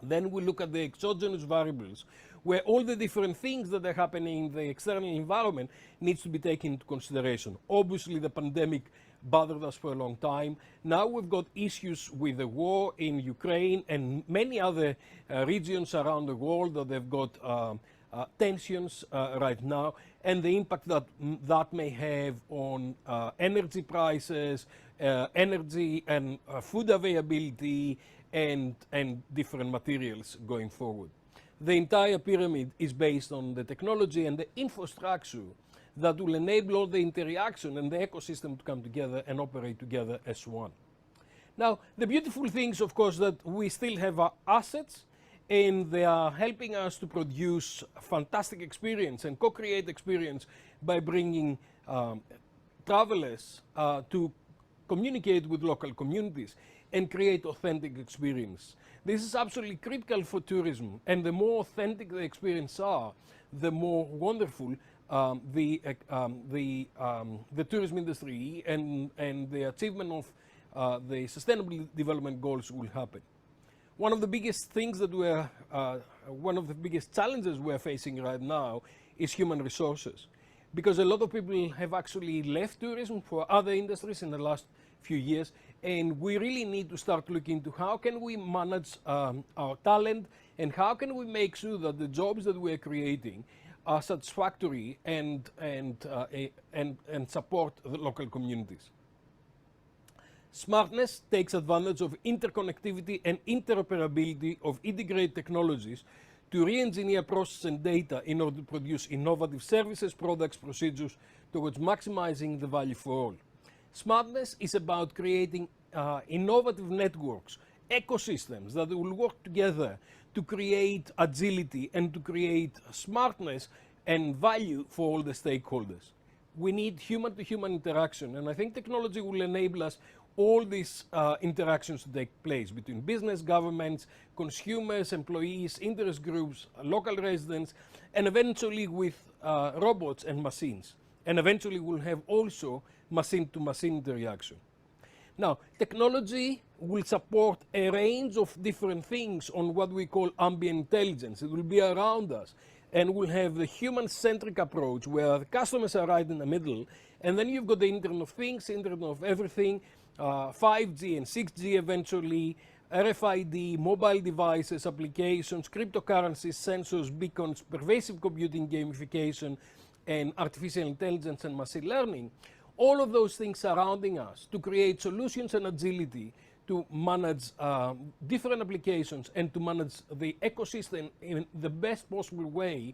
Then we look at the exogenous variables, where all the different things that are happening in the external environment needs to be taken into consideration. Obviously, the pandemic bothered us for a long time. Now we've got issues with the war in Ukraine and many other regions around the world that they've got tensions right now, and the impact that that may have on energy prices, energy and food availability, and different materials going forward. The entire pyramid is based on the technology and the infrastructure that will enable all the interaction and the ecosystem to come together and operate together as one. Now, the beautiful things, of course, that we still have our assets, and they are helping us to produce fantastic experience and co-create experience by bringing travelers to communicate with local communities and create authentic experience. This is absolutely critical for tourism, and the more authentic the experience are, the more wonderful the tourism industry and the achievement of the Sustainable Development Goals will happen. One of the biggest things that one of the biggest challenges we're facing right now is human resources, because a lot of people have actually left tourism for other industries in the last few years, and we really need to start looking into how can we manage our talent and how can we make sure that the jobs that we're creating are satisfactory and support the local communities. Smartness takes advantage of interconnectivity and interoperability of integrated technologies to re-engineer process and data in order to produce innovative services, products, procedures towards maximizing the value for all. Smartness is about creating innovative networks, ecosystems that will work together to create agility and to create smartness and value for all the stakeholders. We need human-to-human interaction, and I think technology will enable us all these interactions to take place between business, governments, consumers, employees, interest groups, local residents, and eventually with robots and machines. And eventually we'll have also machine-to-machine interaction. Now, technology will support a range of different things on what we call ambient intelligence. It will be around us, and we'll have the human-centric approach where the customers are right in the middle, and then you've got the Internet of Things, Internet of Everything, 5G and 6G eventually, RFID, mobile devices, applications, cryptocurrencies, sensors, beacons, pervasive computing, gamification, and artificial intelligence and machine learning. All of those things surrounding us to create solutions and agility to manage different applications and to manage the ecosystem in the best possible way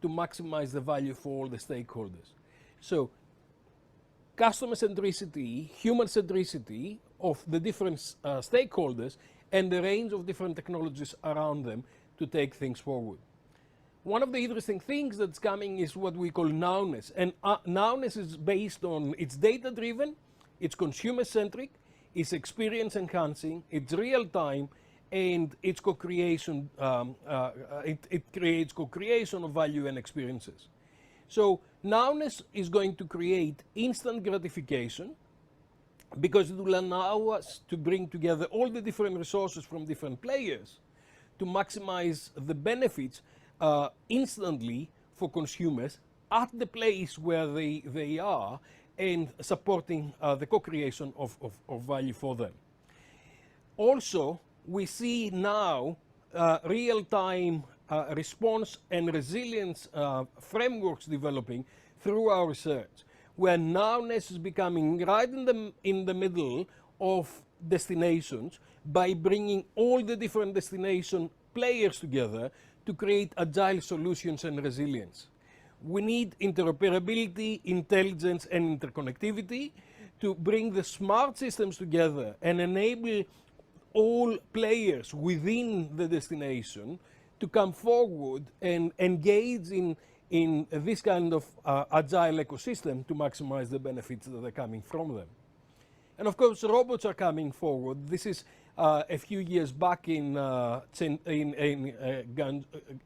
to maximize the value for all the stakeholders. So, customer centricity, human centricity of the different stakeholders and the range of different technologies around them to take things forward. One of the interesting things that's coming is what we call nowness. And nowness is based on, it's data-driven, it's consumer-centric, it's experience-enhancing, it's real-time, and it's co-creation, it creates co-creation of value and experiences. So nowness is going to create instant gratification because it will allow us to bring together all the different resources from different players to maximize the benefits instantly for consumers at the place where they are and supporting the co-creation of value for them. Also, we see now real-time response and resilience frameworks developing through our research, where nowness is becoming right in the middle of destinations by bringing all the different destination players together to create agile solutions and resilience. We need interoperability, intelligence, and interconnectivity to bring the smart systems together and enable all players within the destination to come forward and engage in this kind of agile ecosystem to maximize the benefits that are coming from them. And of course, robots are coming forward. This is a few years back in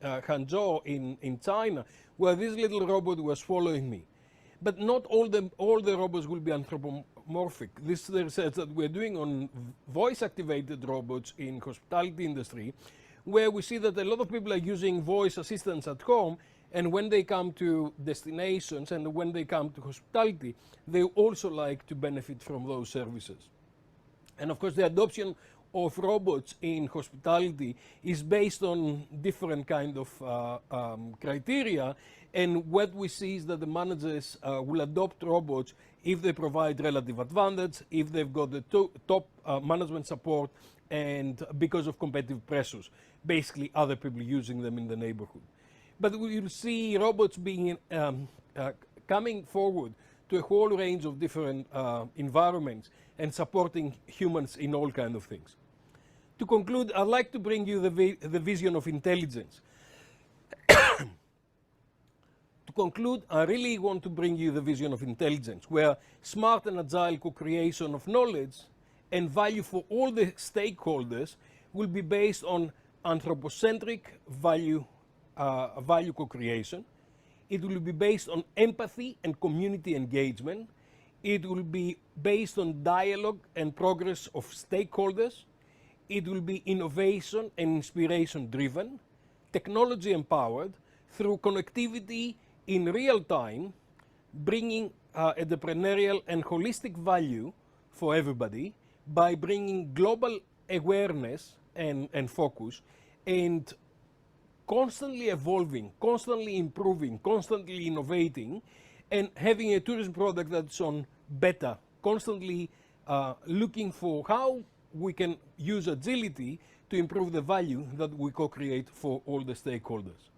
Hangzhou in China, where this little robot was following me. But not all the robots will be anthropomorphic. This is the research that we're doing on voice-activated robots in hospitality industry, where we see that a lot of people are using voice assistants at home, and when they come to destinations and when they come to hospitality, they also like to benefit from those services. And of course, the adoption of robots in hospitality is based on different kind of criteria, and what we see is that the managers will adopt robots if they provide relative advantage, if they've got the top management support, and because of competitive pressures, basically other people using them in the neighborhood. But we will see robots being coming forward to a whole range of different environments and supporting humans in all kinds of things. To conclude, I'd like to bring you the vision of intelligence. To conclude, I really want to bring you the vision of intelligence, where smart and agile co-creation of knowledge and value for all the stakeholders will be based on anthropocentric value co-creation. It will be based on empathy and community engagement. It will be based on dialogue and progress of stakeholders. It will be innovation and inspiration driven, technology empowered through connectivity in real time, bringing entrepreneurial and holistic value for everybody by bringing global awareness and focus, and constantly evolving, constantly improving, constantly innovating, and having a tourism product that's on beta, constantly looking for how we can use agility to improve the value that we co-create for all the stakeholders.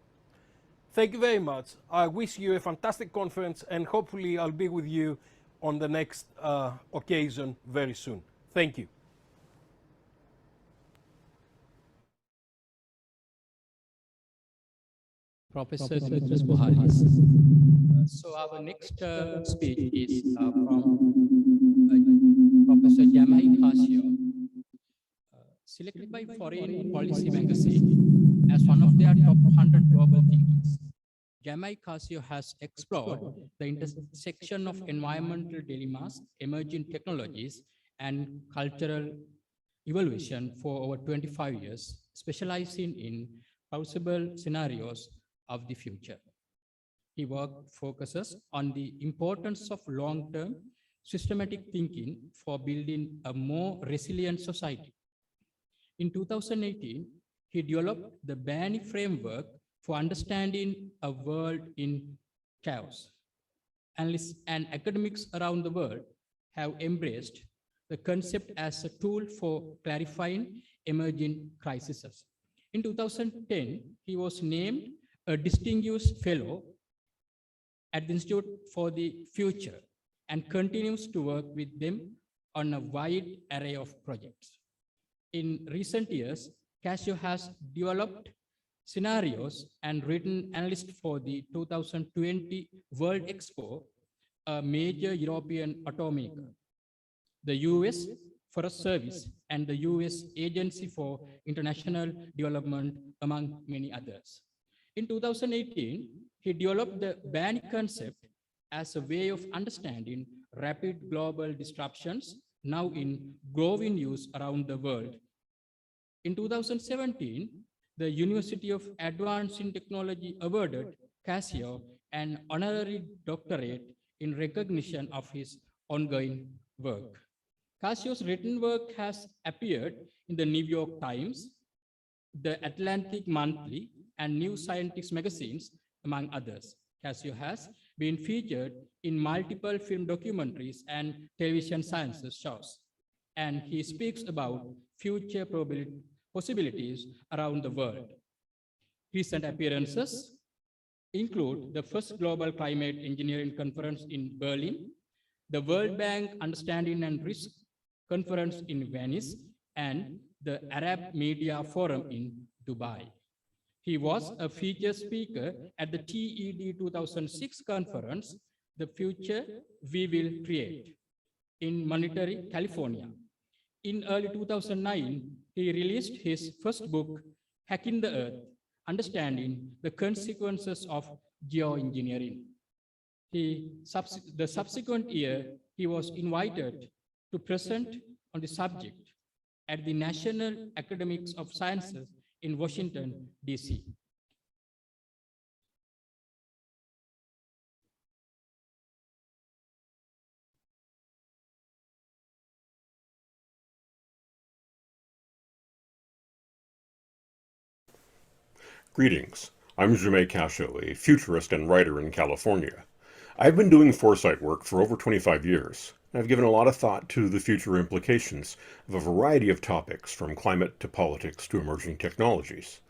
Thank you very much. I wish you a fantastic conference, and hopefully I'll be with you on the next occasion very soon. Thank you. Professor Demetrios Bohalis. So our next speech is from Professor Jamai Selected by Foreign Policy magazine as one of their top 100 global thinkers, Jamai Casio has explored the intersection of environmental dilemmas, emerging technologies, and cultural evolution for over 25 years, specializing in plausible scenarios of the future. His work focuses on the importance of long-term systematic thinking for building a more resilient society. In 2018, he developed the BANI framework for understanding a world in chaos. Analysts and academics around the world have embraced the concept as a tool for clarifying emerging crises. In 2010, he was named a distinguished fellow at the Institute for the Future and continues to work with them on a wide array of projects. In recent years, Casio has developed scenarios and written analysts for the 2020 World Expo, a major European automaker, the US Forest Service, and the US Agency for International Development, among many others. In 2018, he developed the BANI concept as a way of understanding rapid global disruptions now in growing use around the world. In 2017, the University of Advancing Technology awarded Casio an honorary doctorate in recognition of his ongoing work. Casio's written work has appeared in the New York Times, the Atlantic Monthly, and New Scientist magazines, among others. Casio has been featured in multiple film documentaries and television sciences shows, and he speaks about future possibilities around the world. Recent appearances include the first Global Climate Engineering Conference in Berlin, the World Bank Understanding and Risk Conference in Venice, and the Arab Media Forum in Dubai. He was a featured speaker at the TED 2006 conference, The Future We Will Create, in Monterey, California. In early 2009, he released his first book, Hacking the Earth, Understanding the Consequences of Geoengineering. The subsequent year, he was invited to present on the subject at the National Academies of Sciences in Washington, D.C. Greetings. I'm Jamai Casio, a futurist and writer in California. I've been doing foresight work for over 25 years. I've given a lot of thought to the future implications of a variety of topics, from climate to politics to emerging technologies.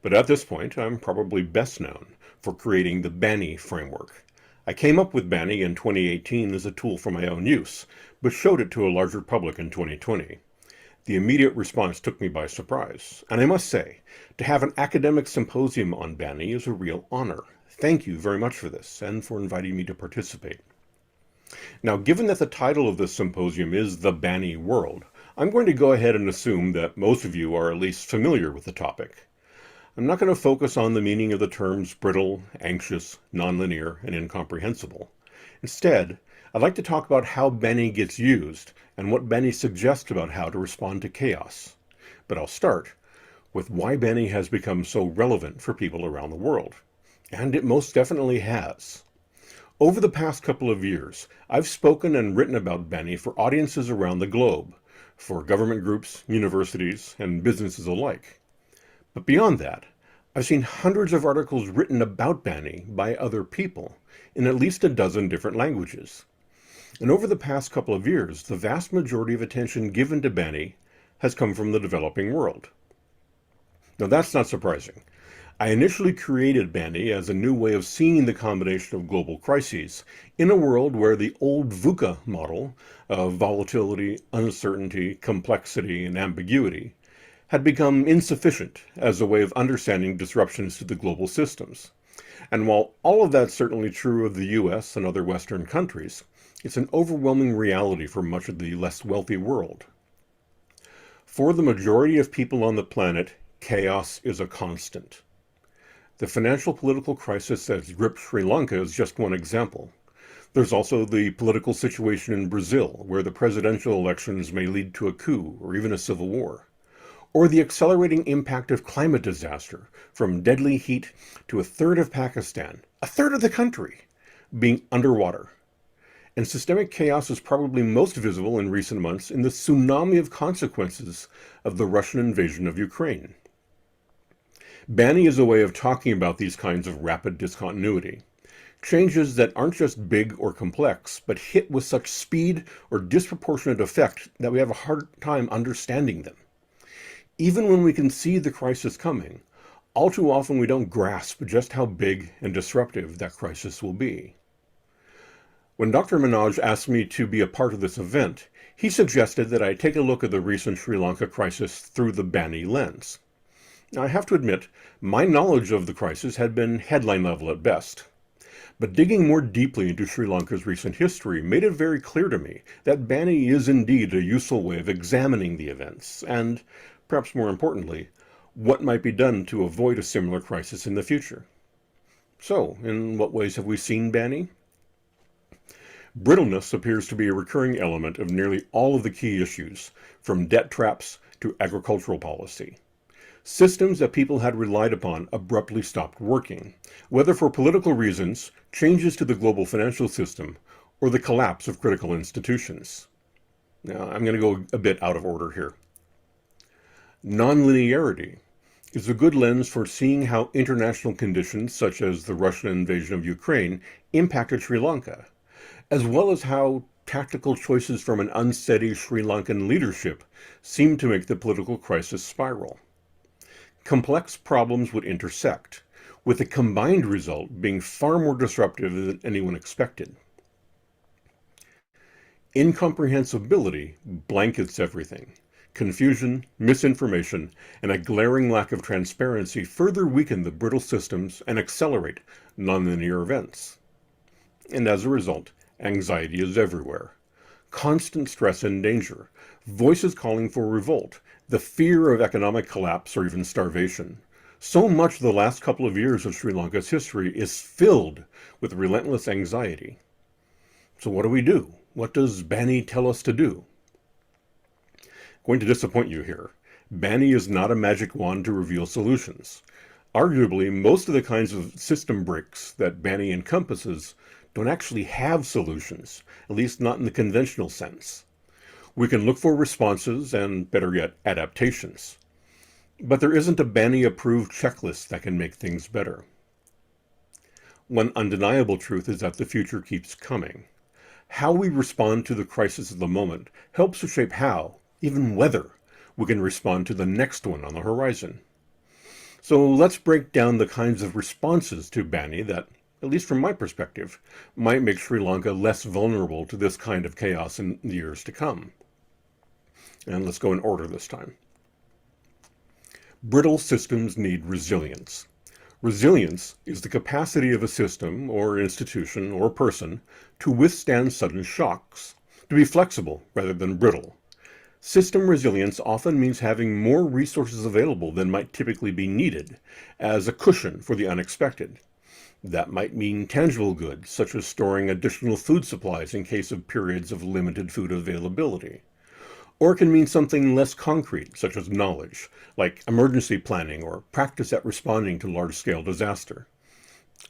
But at this point, I'm probably best known for creating the BANI framework. I came up with BANI in 2018 as a tool for my own use, but showed it to a larger public in 2020. The immediate response took me by surprise, and I must say, to have an academic symposium on BANI is a real honor. Thank you very much for this, and for inviting me to participate. Now, given that the title of this symposium is The BANI World, I'm going to go ahead and assume that most of you are at least familiar with the topic. I'm not going to focus on the meaning of the terms brittle, anxious, nonlinear, and incomprehensible. Instead, I'd like to talk about how BANI gets used and what BANI suggests about how to respond to chaos. But I'll start with why BANI has become so relevant for people around the world. And it most definitely has. Over the past couple of years, I've spoken and written about BANI for audiences around the globe, for government groups, universities, and businesses alike. But beyond that, I've seen hundreds of articles written about BANI by other people in at least a dozen different languages. And over the past couple of years, the vast majority of attention given to BANI has come from the developing world. Now, that's not surprising. I initially created BANI as a new way of seeing the combination of global crises in a world where the old VUCA model of volatility, uncertainty, complexity, and ambiguity had become insufficient as a way of understanding disruptions to the global systems. And while all of that's certainly true of the US and other Western countries, it's an overwhelming reality for much of the less wealthy world. For the majority of people on the planet, chaos is a constant. The financial political crisis that's gripped Sri Lanka is just one example. There's also the political situation in Brazil, where the presidential elections may lead to a coup or even a civil war. Or the accelerating impact of climate disaster, from deadly heat to a third of Pakistan, a third of the country, being underwater. And systemic chaos is probably most visible in recent months in the tsunami of consequences of the Russian invasion of Ukraine. Banning is a way of talking about these kinds of rapid discontinuity. Changes that aren't just big or complex, but hit with such speed or disproportionate effect that we have a hard time understanding them. Even when we can see the crisis coming, all too often we don't grasp just how big and disruptive that crisis will be. When Dr. Manoj asked me to be a part of this event, he suggested that I take a look at the recent Sri Lanka crisis through the Bani lens. Now, I have to admit, my knowledge of the crisis had been headline level at best. But digging more deeply into Sri Lanka's recent history made it very clear to me that Bani is indeed a useful way of examining the events, and, perhaps more importantly, what might be done to avoid a similar crisis in the future. So, in what ways have we seen Bani? Brittleness appears to be a recurring element of nearly all of the key issues, from debt traps to agricultural policy. Systems that people had relied upon abruptly stopped working, whether for political reasons, changes to the global financial system, or the collapse of critical institutions. Now, I'm going to go a bit out of order here. Nonlinearity is a good lens for seeing how international conditions, such as the Russian invasion of Ukraine, impacted Sri Lanka, as well as how tactical choices from an unsteady Sri Lankan leadership seem to make the political crisis spiral. Complex problems would intersect, with the combined result being far more disruptive than anyone expected. Incomprehensibility blankets everything. Confusion, misinformation, and a glaring lack of transparency further weaken the brittle systems and accelerate nonlinear events. And as a result, anxiety is everywhere. Constant stress and danger, voices calling for revolt, the fear of economic collapse or even starvation. So much of the last couple of years of Sri Lanka's history is filled with relentless anxiety. So what do we do? What does Bani tell us to do? Going to disappoint you here. Bani is not a magic wand to reveal solutions. Arguably, most of the kinds of system breaks that Bani encompasses don't actually have solutions, at least not in the conventional sense. We can look for responses and, better yet, adaptations. But there isn't a Bani-approved checklist that can make things better. One undeniable truth is that the future keeps coming. How we respond to the crisis of the moment helps to shape how, even whether, we can respond to the next one on the horizon. So let's break down the kinds of responses to Bani that, at least from my perspective, might make Sri Lanka less vulnerable to this kind of chaos in the years to come. And let's go in order this time. Brittle systems need resilience. Resilience is the capacity of a system or institution or person to withstand sudden shocks, to be flexible rather than brittle. System resilience often means having more resources available than might typically be needed as a cushion for the unexpected. That might mean tangible goods, such as storing additional food supplies in case of periods of limited food availability. Or it can mean something less concrete, such as knowledge, like emergency planning or practice at responding to large-scale disaster.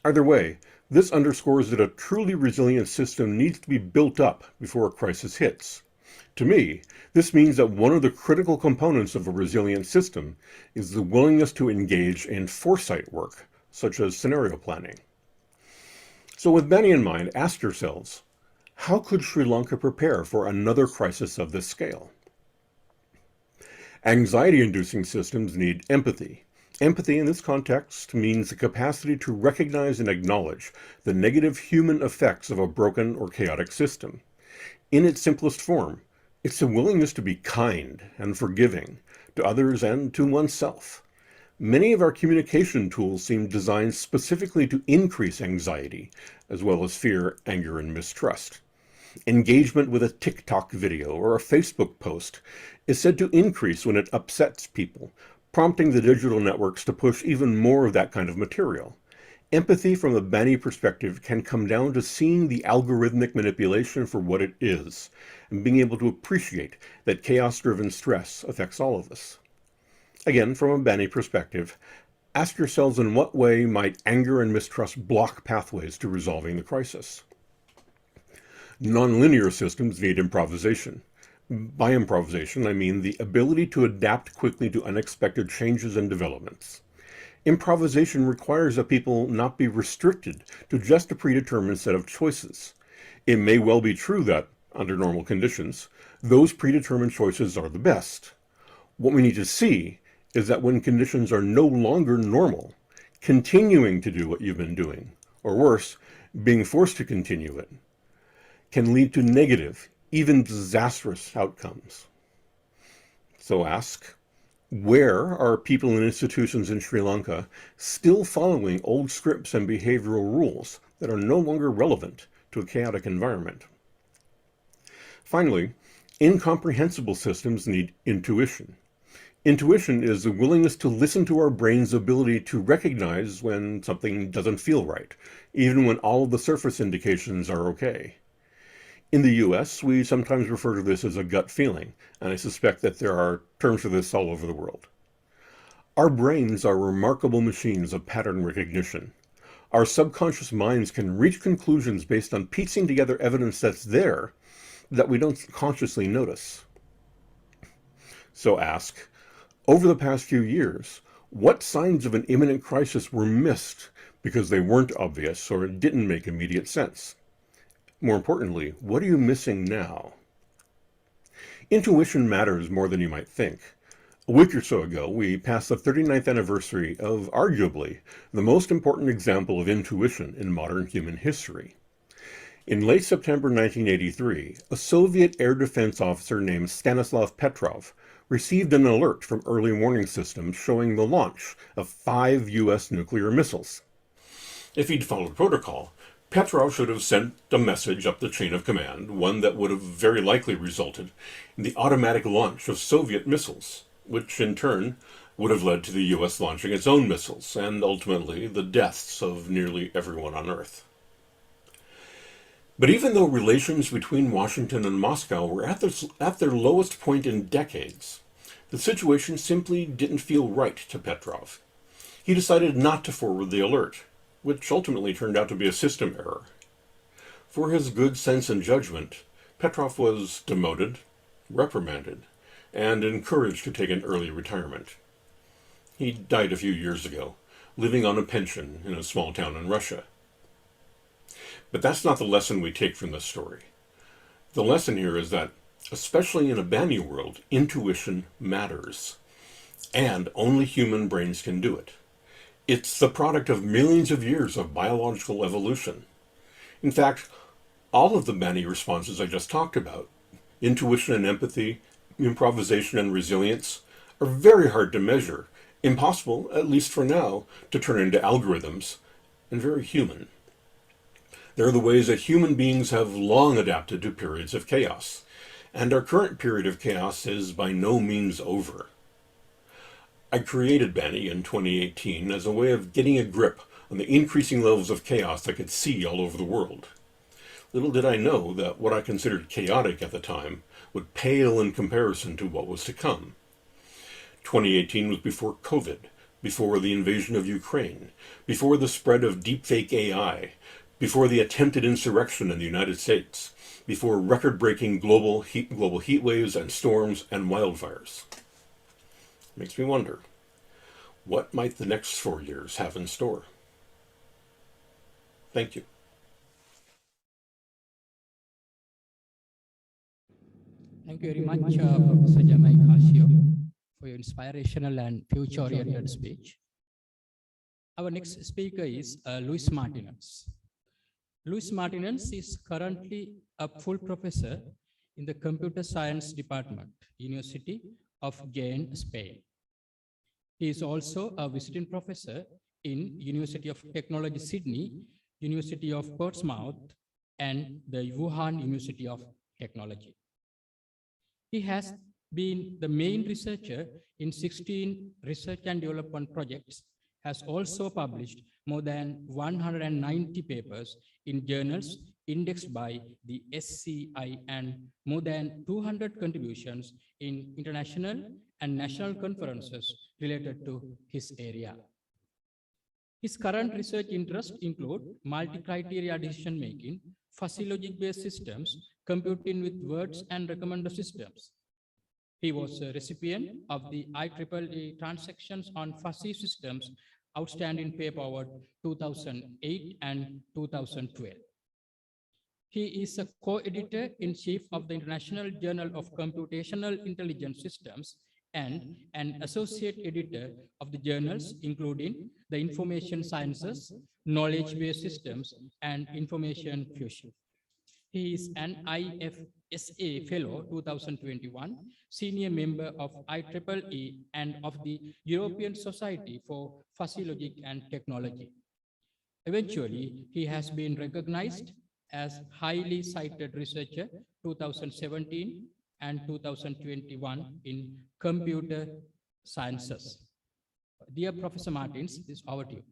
Either way, this underscores that a truly resilient system needs to be built up before a crisis hits. To me, this means that one of the critical components of a resilient system is the willingness to engage in foresight work, such as scenario planning. So with Bani in mind, ask yourselves, how could Sri Lanka prepare for another crisis of this scale? Anxiety-inducing systems need empathy. Empathy in this context means the capacity to recognize and acknowledge the negative human effects of a broken or chaotic system. In its simplest form, it's the willingness to be kind and forgiving to others and to oneself. Many of our communication tools seem designed specifically to increase anxiety, as well as fear, anger, and mistrust. Engagement with a TikTok video or a Facebook post is said to increase when it upsets people, prompting the digital networks to push even more of that kind of material. Empathy from a Bani perspective can come down to seeing the algorithmic manipulation for what it is, and being able to appreciate that chaos-driven stress affects all of us. Again, from a Bani perspective, ask yourselves in what way might anger and mistrust block pathways to resolving the crisis. Nonlinear systems need improvisation. By improvisation, I mean the ability to adapt quickly to unexpected changes and developments. Improvisation requires that people not be restricted to just a predetermined set of choices. It may well be true that, under normal conditions, those predetermined choices are the best. What we need to see is that when conditions are no longer normal, continuing to do what you've been doing, or worse, being forced to continue it, can lead to negative, even disastrous outcomes. So ask, where are people and institutions in Sri Lanka still following old scripts and behavioral rules that are no longer relevant to a chaotic environment? Finally, incomprehensible systems need intuition. Intuition is the willingness to listen to our brain's ability to recognize when something doesn't feel right, even when all of the surface indications are okay. In the US, we sometimes refer to this as a gut feeling, and I suspect that there are terms for this all over the world. Our brains are remarkable machines of pattern recognition. Our subconscious minds can reach conclusions based on piecing together evidence that's there that we don't consciously notice. So ask, over the past few years, what signs of an imminent crisis were missed because they weren't obvious or didn't make immediate sense? More importantly, what are you missing now? Intuition matters more than you might think. A week or so ago, we passed the 39th anniversary of arguably the most important example of intuition in modern human history. In late September 1983, a Soviet air defense officer named Stanislav Petrov received an alert from early warning systems showing the launch of 5 US nuclear missiles. If he'd followed protocol, Petrov should have sent a message up the chain of command, one that would have very likely resulted in the automatic launch of Soviet missiles, which in turn would have led to the US launching its own missiles, and ultimately the deaths of nearly everyone on Earth. But even though relations between Washington and Moscow were at their lowest point in decades, the situation simply didn't feel right to Petrov. He decided not to forward the alert, which ultimately turned out to be a system error. For his good sense and judgment, Petrov was demoted, reprimanded, and encouraged to take an early retirement. He died a few years ago, living on a pension in a small town in Russia. But that's not the lesson we take from this story. The lesson here is that, especially in a Bani world, intuition matters, and only human brains can do it. It's the product of millions of years of biological evolution. In fact, all of the Bani responses I just talked about, intuition and empathy, improvisation and resilience, are very hard to measure, impossible, at least for now, to turn into algorithms, and very human. They're the ways that human beings have long adapted to periods of chaos, and our current period of chaos is by no means over. I created Bani in 2018 as a way of getting a grip on the increasing levels of chaos I could see all over the world. Little did I know that what I considered chaotic at the time would pale in comparison to what was to come. 2018 was before COVID, before the invasion of Ukraine, before the spread of deepfake AI, before the attempted insurrection in the United States, before record-breaking global heat waves and storms and wildfires. Makes me wonder, what might the next 4 years have in store? Thank you. Thank you very much, Professor Jamai Casio, for your inspirational and future-oriented speech. Our next speaker is Luis Martinez. Luis Martinez is currently a full professor in the Computer Science Department, University of Jaén, Spain. He is also a visiting professor in University of Technology, Sydney, University of Portsmouth, and the Wuhan University of Technology. He has been the main researcher in 16 research and development projects, has also published more than 190 papers in journals indexed by the SCI and more than 200 contributions in international and national conferences related to his area. His current research interests include multi-criteria decision-making, fuzzy logic-based systems, computing with words and recommender systems. He was a recipient of the IEEE Transactions on Fuzzy Systems Outstanding Paper Award 2008 and 2012. He is a co-editor-in-chief of the International Journal of Computational Intelligence Systems and an associate editor of the journals, including the Information Sciences, Knowledge-Based Systems, and Information Fusion. He is an IFSA Fellow 2021, Senior Member of IEEE and of the European Society for Fuzzy Logic and Technology. Eventually, he has been recognized as highly cited researcher 2017 and 2021 in computer sciences. Dear Professor Martins, this is over to you.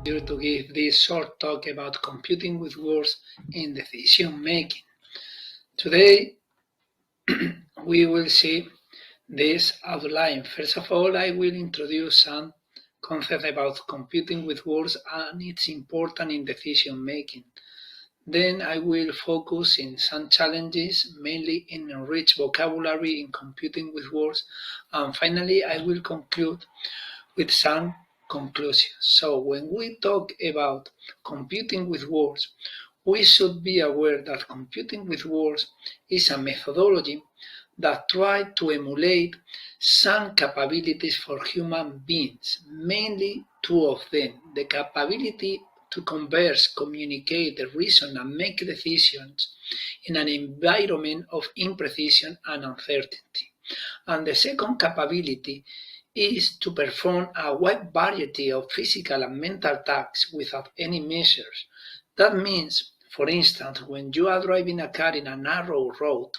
Here to give this short talk about computing with words in decision making. Today, we will see this outline. First of all, I will introduce some concepts about computing with words and its importance in decision making. Then I will focus in some challenges, mainly in enriched vocabulary in computing with words. And finally, I will conclude with some conclusions. So when we talk about computing with words, we should be aware that computing with words is a methodology that tries to emulate some capabilities for human beings, mainly two of them: the capability to converse, communicate, reason, and make decisions in an environment of imprecision and uncertainty. And the second capability is to perform a wide variety of physical and mental tasks without any measures. That means, for instance, when you are driving a car in a narrow road,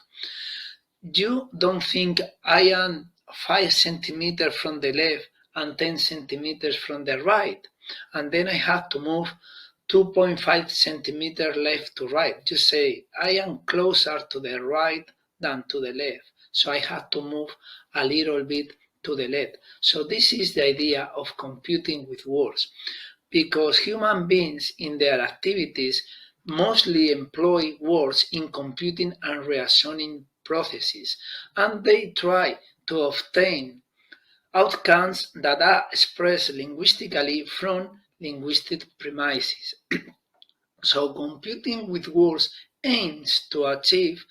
you don't think I am 5 centimeters from the left and 10 centimeters from the right, and then I have to move 2.5 centimeters left to right. You say, I am closer to the right than to the left, so I have to move a little bit to the left. So this is the idea of computing with words, because human beings in their activities mostly employ words in computing and reasoning processes, and they try to obtain outcomes that are expressed linguistically from linguistic premises. So computing with words aims to achieve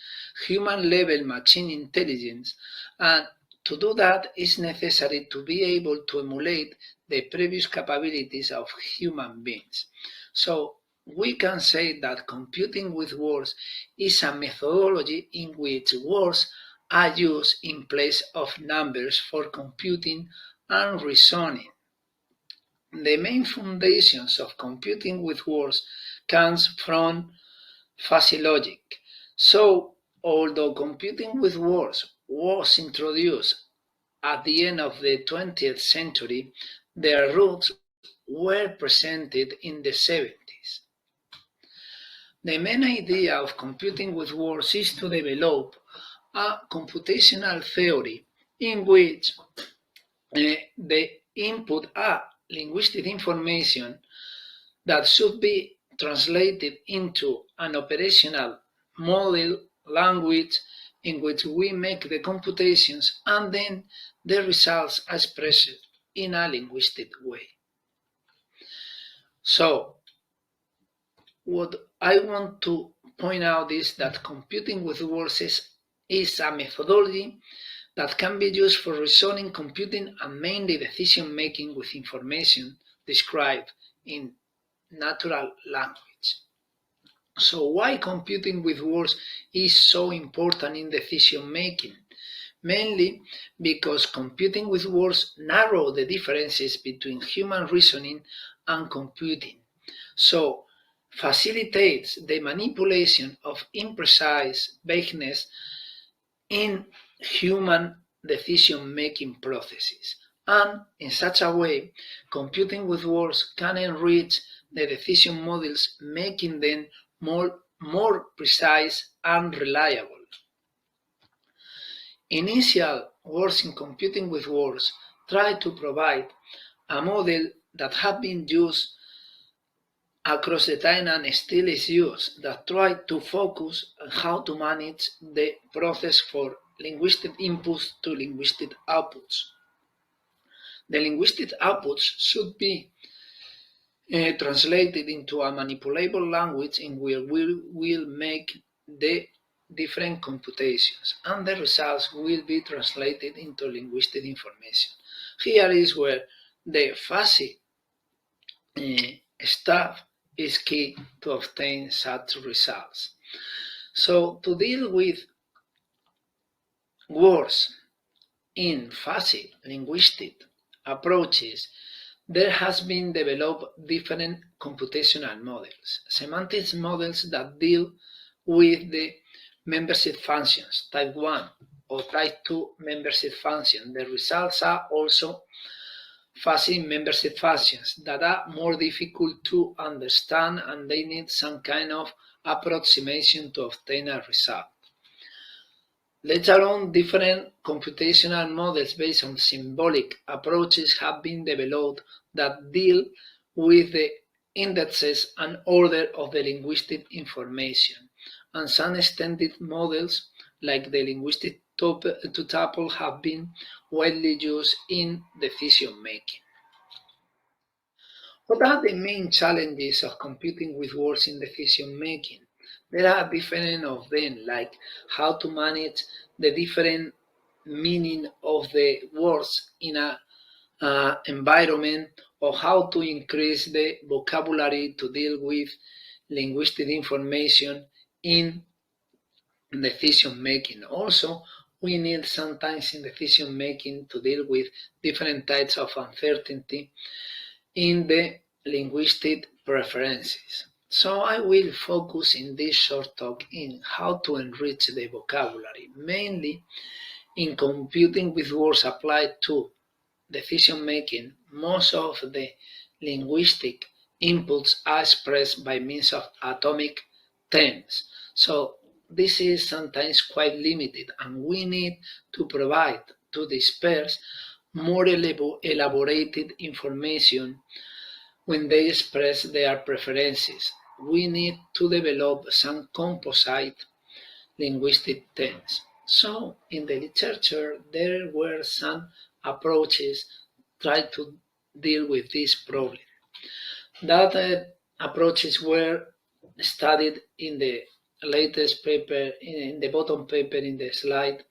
human-level machine intelligence, and to do that is necessary to be able to emulate the previous capabilities of human beings. So we can say that computing with words is a methodology in which words are used in place of numbers for computing and reasoning. The main foundations of computing with words comes from fuzzy logic. So, although computing with words was introduced at the end of the 20th century, their roots were presented in the 70s. The main idea of computing with words is to develop a computational theory in which the input are linguistic information that should be translated into an operational model language in which we make the computations, and then the results are expressed in a linguistic way. So, what I want to point out is that computing with words is a methodology that can be used for reasoning, computing, and mainly decision-making with information described in natural language. So why computing with words is so important in decision making? Mainly because computing with words narrow the differences between human reasoning and computing. So facilitates the manipulation of imprecise vagueness in human decision-making processes. And in such a way, computing with words can enrich the decision models, making them more precise and reliable. Initial works in computing with words try to provide a model that has been used across the time and still is used, that try to focus on how to manage the process for linguistic inputs to linguistic outputs. The linguistic outputs should be translated into a manipulable language in which we will make the different computations, and the results will be translated into linguistic information. Here is where the fuzzy stuff is key to obtain such results. So to deal with words in fuzzy linguistic approaches, there has been developed different computational models, semantics models that deal with the membership functions, type 1 or type 2 membership function. The results are also fuzzy membership functions that are more difficult to understand, and they need some kind of approximation to obtain a result. Later on, different computational models based on symbolic approaches have been developed that deal with the indexes and order of the linguistic information. And some extended models, like the linguistic tuple, have been widely used in decision making. What are the main challenges of computing with words in decision making? There are different of them, like how to manage the different meaning of the words in a environment, or how to increase the vocabulary to deal with linguistic information in decision making. Also, we need sometimes in decision making to deal with different types of uncertainty in the linguistic preferences. So I will focus in this short talk in how to enrich the vocabulary, mainly in computing with words applied to decision making. Most of the linguistic inputs are expressed by means of atomic terms. So this is sometimes quite limited, and we need to provide to the speakers more elaborated information when they express their preferences. We need to develop some composite linguistic terms. So in the literature, there were some approaches try to deal with this problem. That approaches were studied in the latest paper, in the bottom paper in the slide,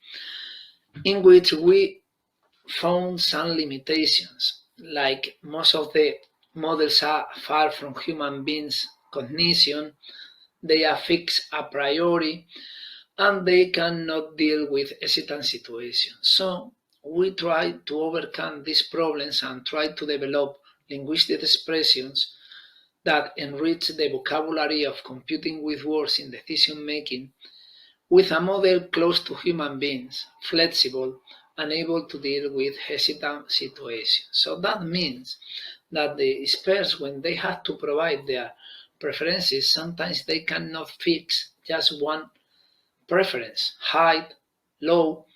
in which we found some limitations, like most of the models are far from human beings' cognition, they are fixed a priori, and they cannot deal with hesitant situations. So we try to overcome these problems and try to develop linguistic expressions that enrich the vocabulary of computing with words in decision making with a model close to human beings, flexible, and able to deal with hesitant situations. So that means that the experts, when they have to provide their preferences, sometimes they cannot fix just one preference, height, low,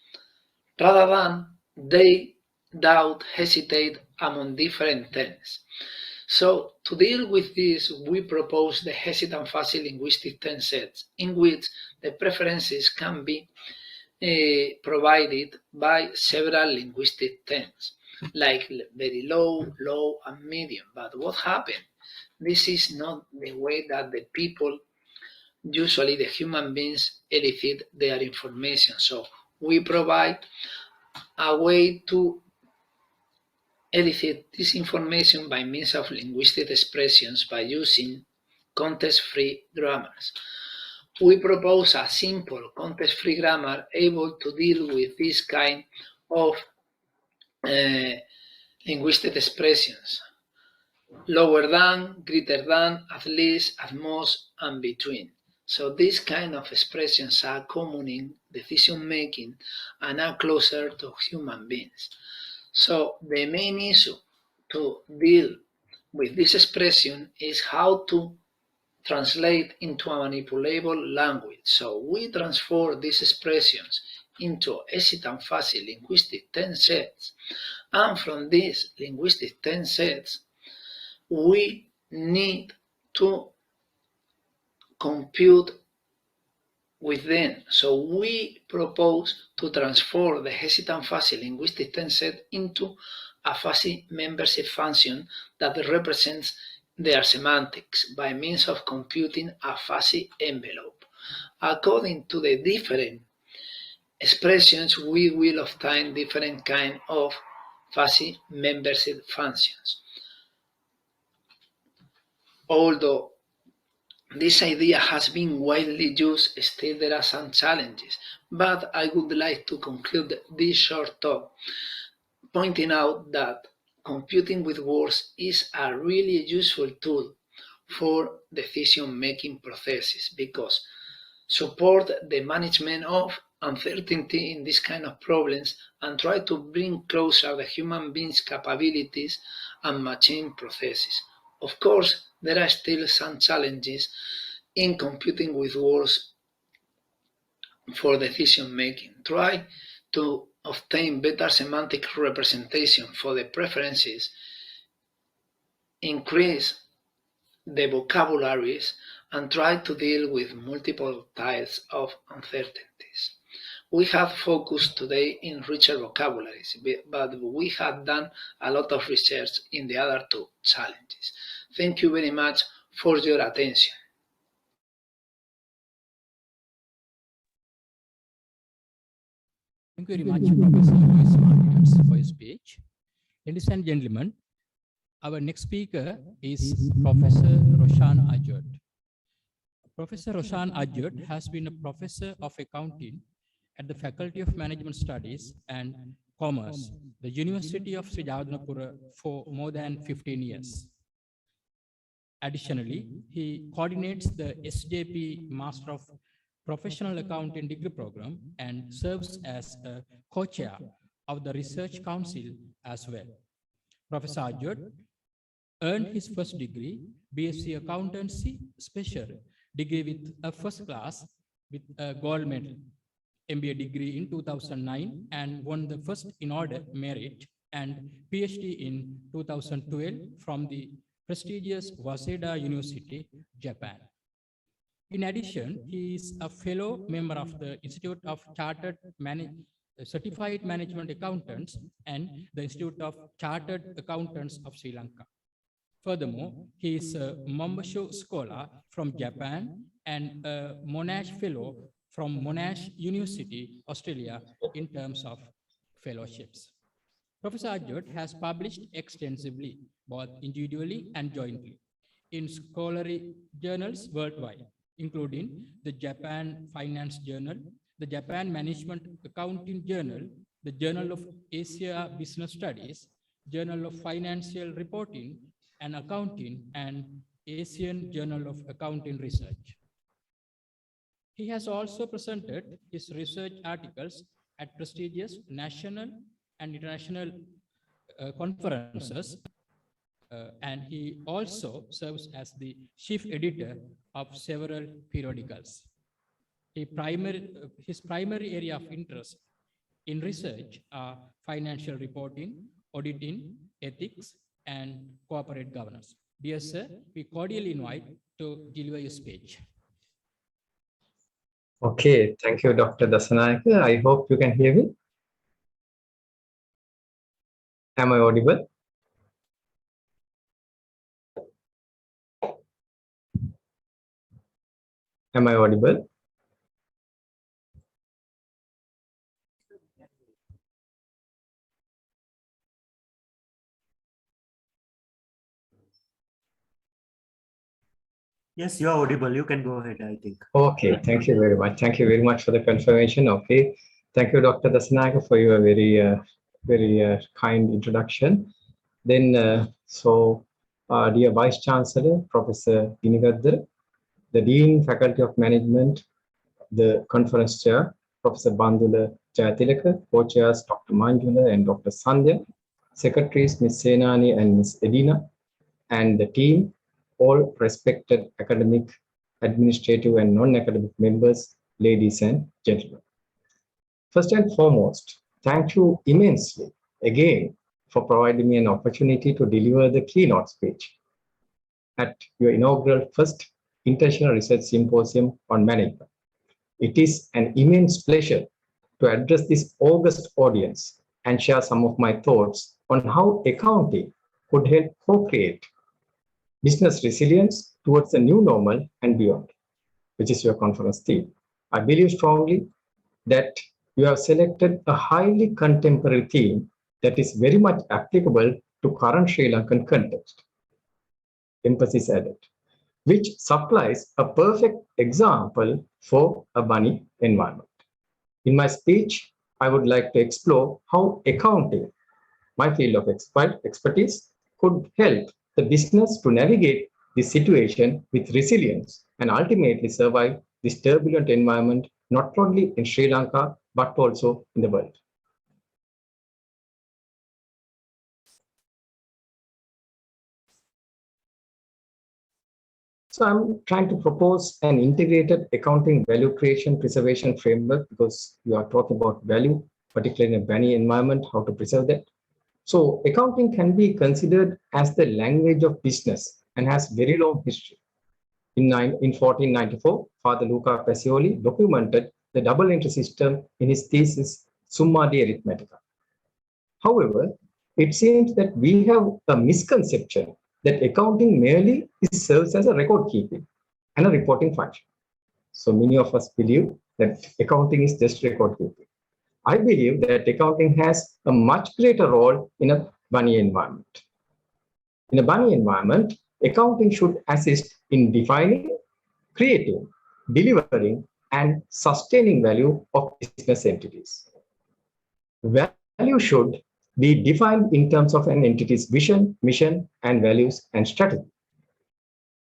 rather than they doubt, hesitate among different terms. So to deal with this, we propose the hesitant fuzzy linguistic term sets, in which the preferences can be provided by several linguistic terms, like very low, low, and medium. But what happened? This is not the way that the people, usually the human beings, elicit their information. So we provide a way to elicit this information by means of linguistic expressions by using context-free grammars. We propose a simple context-free grammar able to deal with this kind of linguistic expressions: lower than, greater than, at least, at most, and between. So these kind of expressions are common in decision making and are closer to human beings. So the main issue to deal with this expression is how to translate into a manipulable language. So we transform these expressions into easy and fuzzy linguistic 10 sets, and from these linguistic 10 sets, we need to compute with them. So we propose to transform the hesitant fuzzy linguistic 10 set into a fuzzy membership function that represents their semantics by means of computing a fuzzy envelope. According to the different expressions, we will obtain different kind of fuzzy membership functions. Although this idea has been widely used, still there are some challenges, but I would like to conclude this short talk pointing out that computing with words is a really useful tool for decision-making processes because support the management of uncertainty in this kind of problems and try to bring closer the human beings' capabilities and machine processes. Of course, there are still some challenges in computing with words for decision making. Try to obtain better semantic representation for the preferences, increase the vocabularies, and try to deal with multiple types of uncertainties. We have focused today in richer vocabularies, but we have done a lot of research in the other two challenges. Thank you very much for your attention. Thank you very much, Professor Luis Martinez, for your speech. Ladies and gentlemen, our next speaker is Professor Roshan Ajud. Professor Roshan Ajud has been a professor of accounting at the Faculty of Management Studies and Commerce, the University of Sri Jagadhanapura, for more than 15 years. Additionally, he coordinates the SJP Master of Professional Accounting degree program and serves as a co-chair of the Research Council as well. Professor Ajud earned his first degree, BSc Accountancy Special degree with a first class with a gold medal, MBA degree in 2009 and won the first in order merit and PhD in 2012 from the prestigious Waseda University, Japan. In addition, he is a fellow member of the Institute of Certified Management Accountants and the Institute of Chartered Accountants of Sri Lanka. Furthermore, he is a Mombasho Scholar from Japan and a Monash Fellow from Monash University, Australia, in terms of fellowships. Professor Ajud has published extensively, both individually and jointly, in scholarly journals worldwide, including the Japan Finance Journal, the Japan Management Accounting Journal, the Journal of Asia Business Studies, Journal of Financial Reporting and Accounting, and Asian Journal of Accounting Research. He has also presented his research articles at prestigious national and international conferences, and he also serves as the chief editor of several periodicals. His primary area of interest in research are financial reporting, auditing, ethics, and corporate governance. Dear sir, we cordially invite to deliver your speech. Okay, thank you, Dr. Dasanayake. I hope you can hear me. Am I audible? Am I audible? Yes, you're audible. You can go ahead, I think. Okay, thank you very much. Thank you very much for the confirmation. Okay, thank you, Dr. Dasanaka, for your very kind introduction. Then, dear Vice Chancellor, Professor Ginigadhar, the Dean, Faculty of Management, the Conference Chair, Professor Bandula Jayatilaka, Co-Chairs Dr. Manjula and Dr. Sandhya, Secretaries Ms. Senani and Ms. Edina, and the team, all respected academic, administrative and non-academic members, ladies and gentlemen. First and foremost, thank you immensely again for providing me an opportunity to deliver the keynote speech at your inaugural first International Research Symposium on Management. It is an immense pleasure to address this august audience and share some of my thoughts on how accounting could help co-create business resilience towards the new normal and beyond, which is your conference theme. I believe strongly that you have selected a highly contemporary theme that is very much applicable to current Sri Lankan context, emphasis added, which supplies a perfect example for a bunny environment. In my speech, I would like to explore how accounting, my field of expertise, could help the business to navigate this situation with resilience and ultimately survive this turbulent environment, not only in Sri Lanka, but also in the world. So I'm trying to propose an integrated accounting value creation preservation framework, because you are talking about value, particularly in a bunny environment, how to preserve that. So accounting can be considered as the language of business and has very long history. In 1494, Father Luca Pacioli documented the double entry system in his thesis Summa de Arithmetica. However, it seems that we have a misconception that accounting merely serves as a record keeping and a reporting function. So many of us believe that accounting is just record keeping. I believe that accounting has a much greater role in a bunny environment. In a bunny environment, accounting should assist in defining, creating, delivering, and sustaining value of business entities. Value should be defined in terms of an entity's vision, mission, and values and strategy.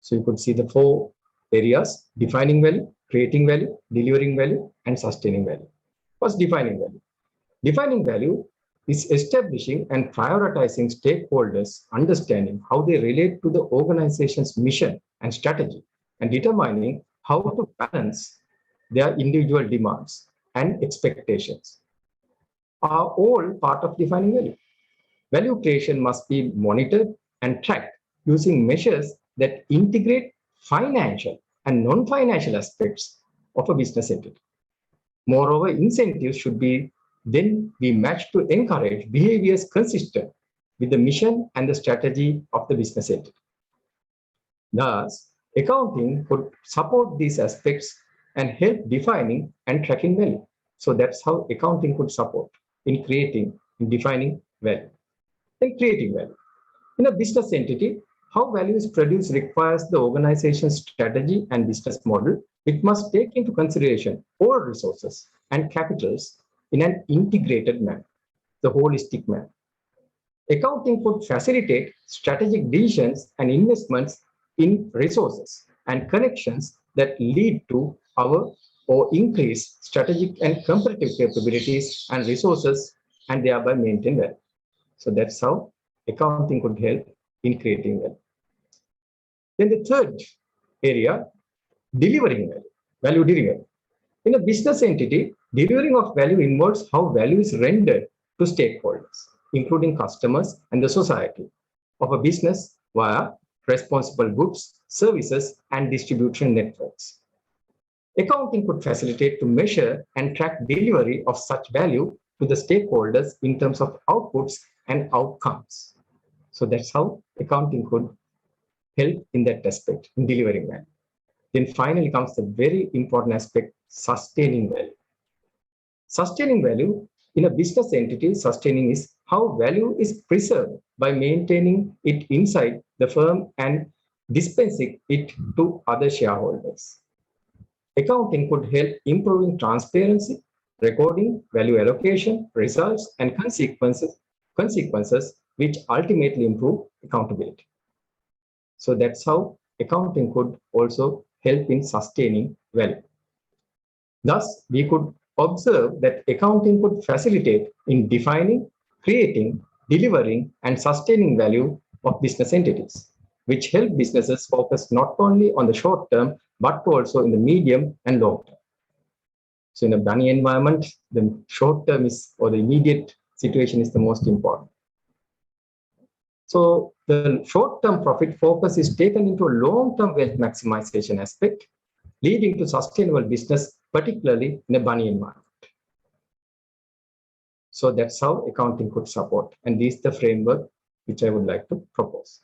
So you could see the four areas: defining value, creating value, delivering value, and sustaining value. What's defining value? Defining value is establishing and prioritizing stakeholders' understanding how they relate to the organization's mission and strategy, and determining how to balance their individual demands and expectations are all part of defining value. Value creation must be monitored and tracked using measures that integrate financial and non-financial aspects of a business entity. Moreover, incentives should then be matched to encourage behaviors consistent with the mission and the strategy of the business entity. Thus, accounting could support these aspects and help defining and tracking value. So that's how accounting could support in creating, in defining value. Then creating value. In a business entity, how value is produced requires the organization's strategy and business model. It must take into consideration all resources and capitals in an integrated manner, the holistic manner. Accounting could facilitate strategic decisions and investments in resources and connections that lead to our or increase strategic and competitive capabilities and resources, and thereby maintain value. So that's how accounting could help in creating value. Then the third area, delivering value, value delivery. In a business entity, delivering of value involves how value is rendered to stakeholders, including customers and the society of a business via responsible goods, services, and distribution networks. Accounting could facilitate to measure and track delivery of such value to the stakeholders in terms of outputs and outcomes. So that's how accounting could help in that aspect, in delivering value. Then finally comes the very important aspect, sustaining value. Sustaining value in a business entity, sustaining is how value is preserved by maintaining it inside the firm and dispensing it to other shareholders. Accounting could help improving transparency, recording, value allocation, results, and consequences which ultimately improve accountability. So that's how accounting could also help in sustaining value. Thus, we could observe that accounting could facilitate in defining, creating, delivering, and sustaining value of business entities, which help businesses focus not only on the short term, but also in the medium and long term. So in a bunny environment, the short term is, or the immediate situation is the most important. So the short-term profit focus is taken into a long-term wealth maximization aspect, leading to sustainable business, particularly in a bunny environment. So that's how accounting could support. And this is the framework which I would like to propose.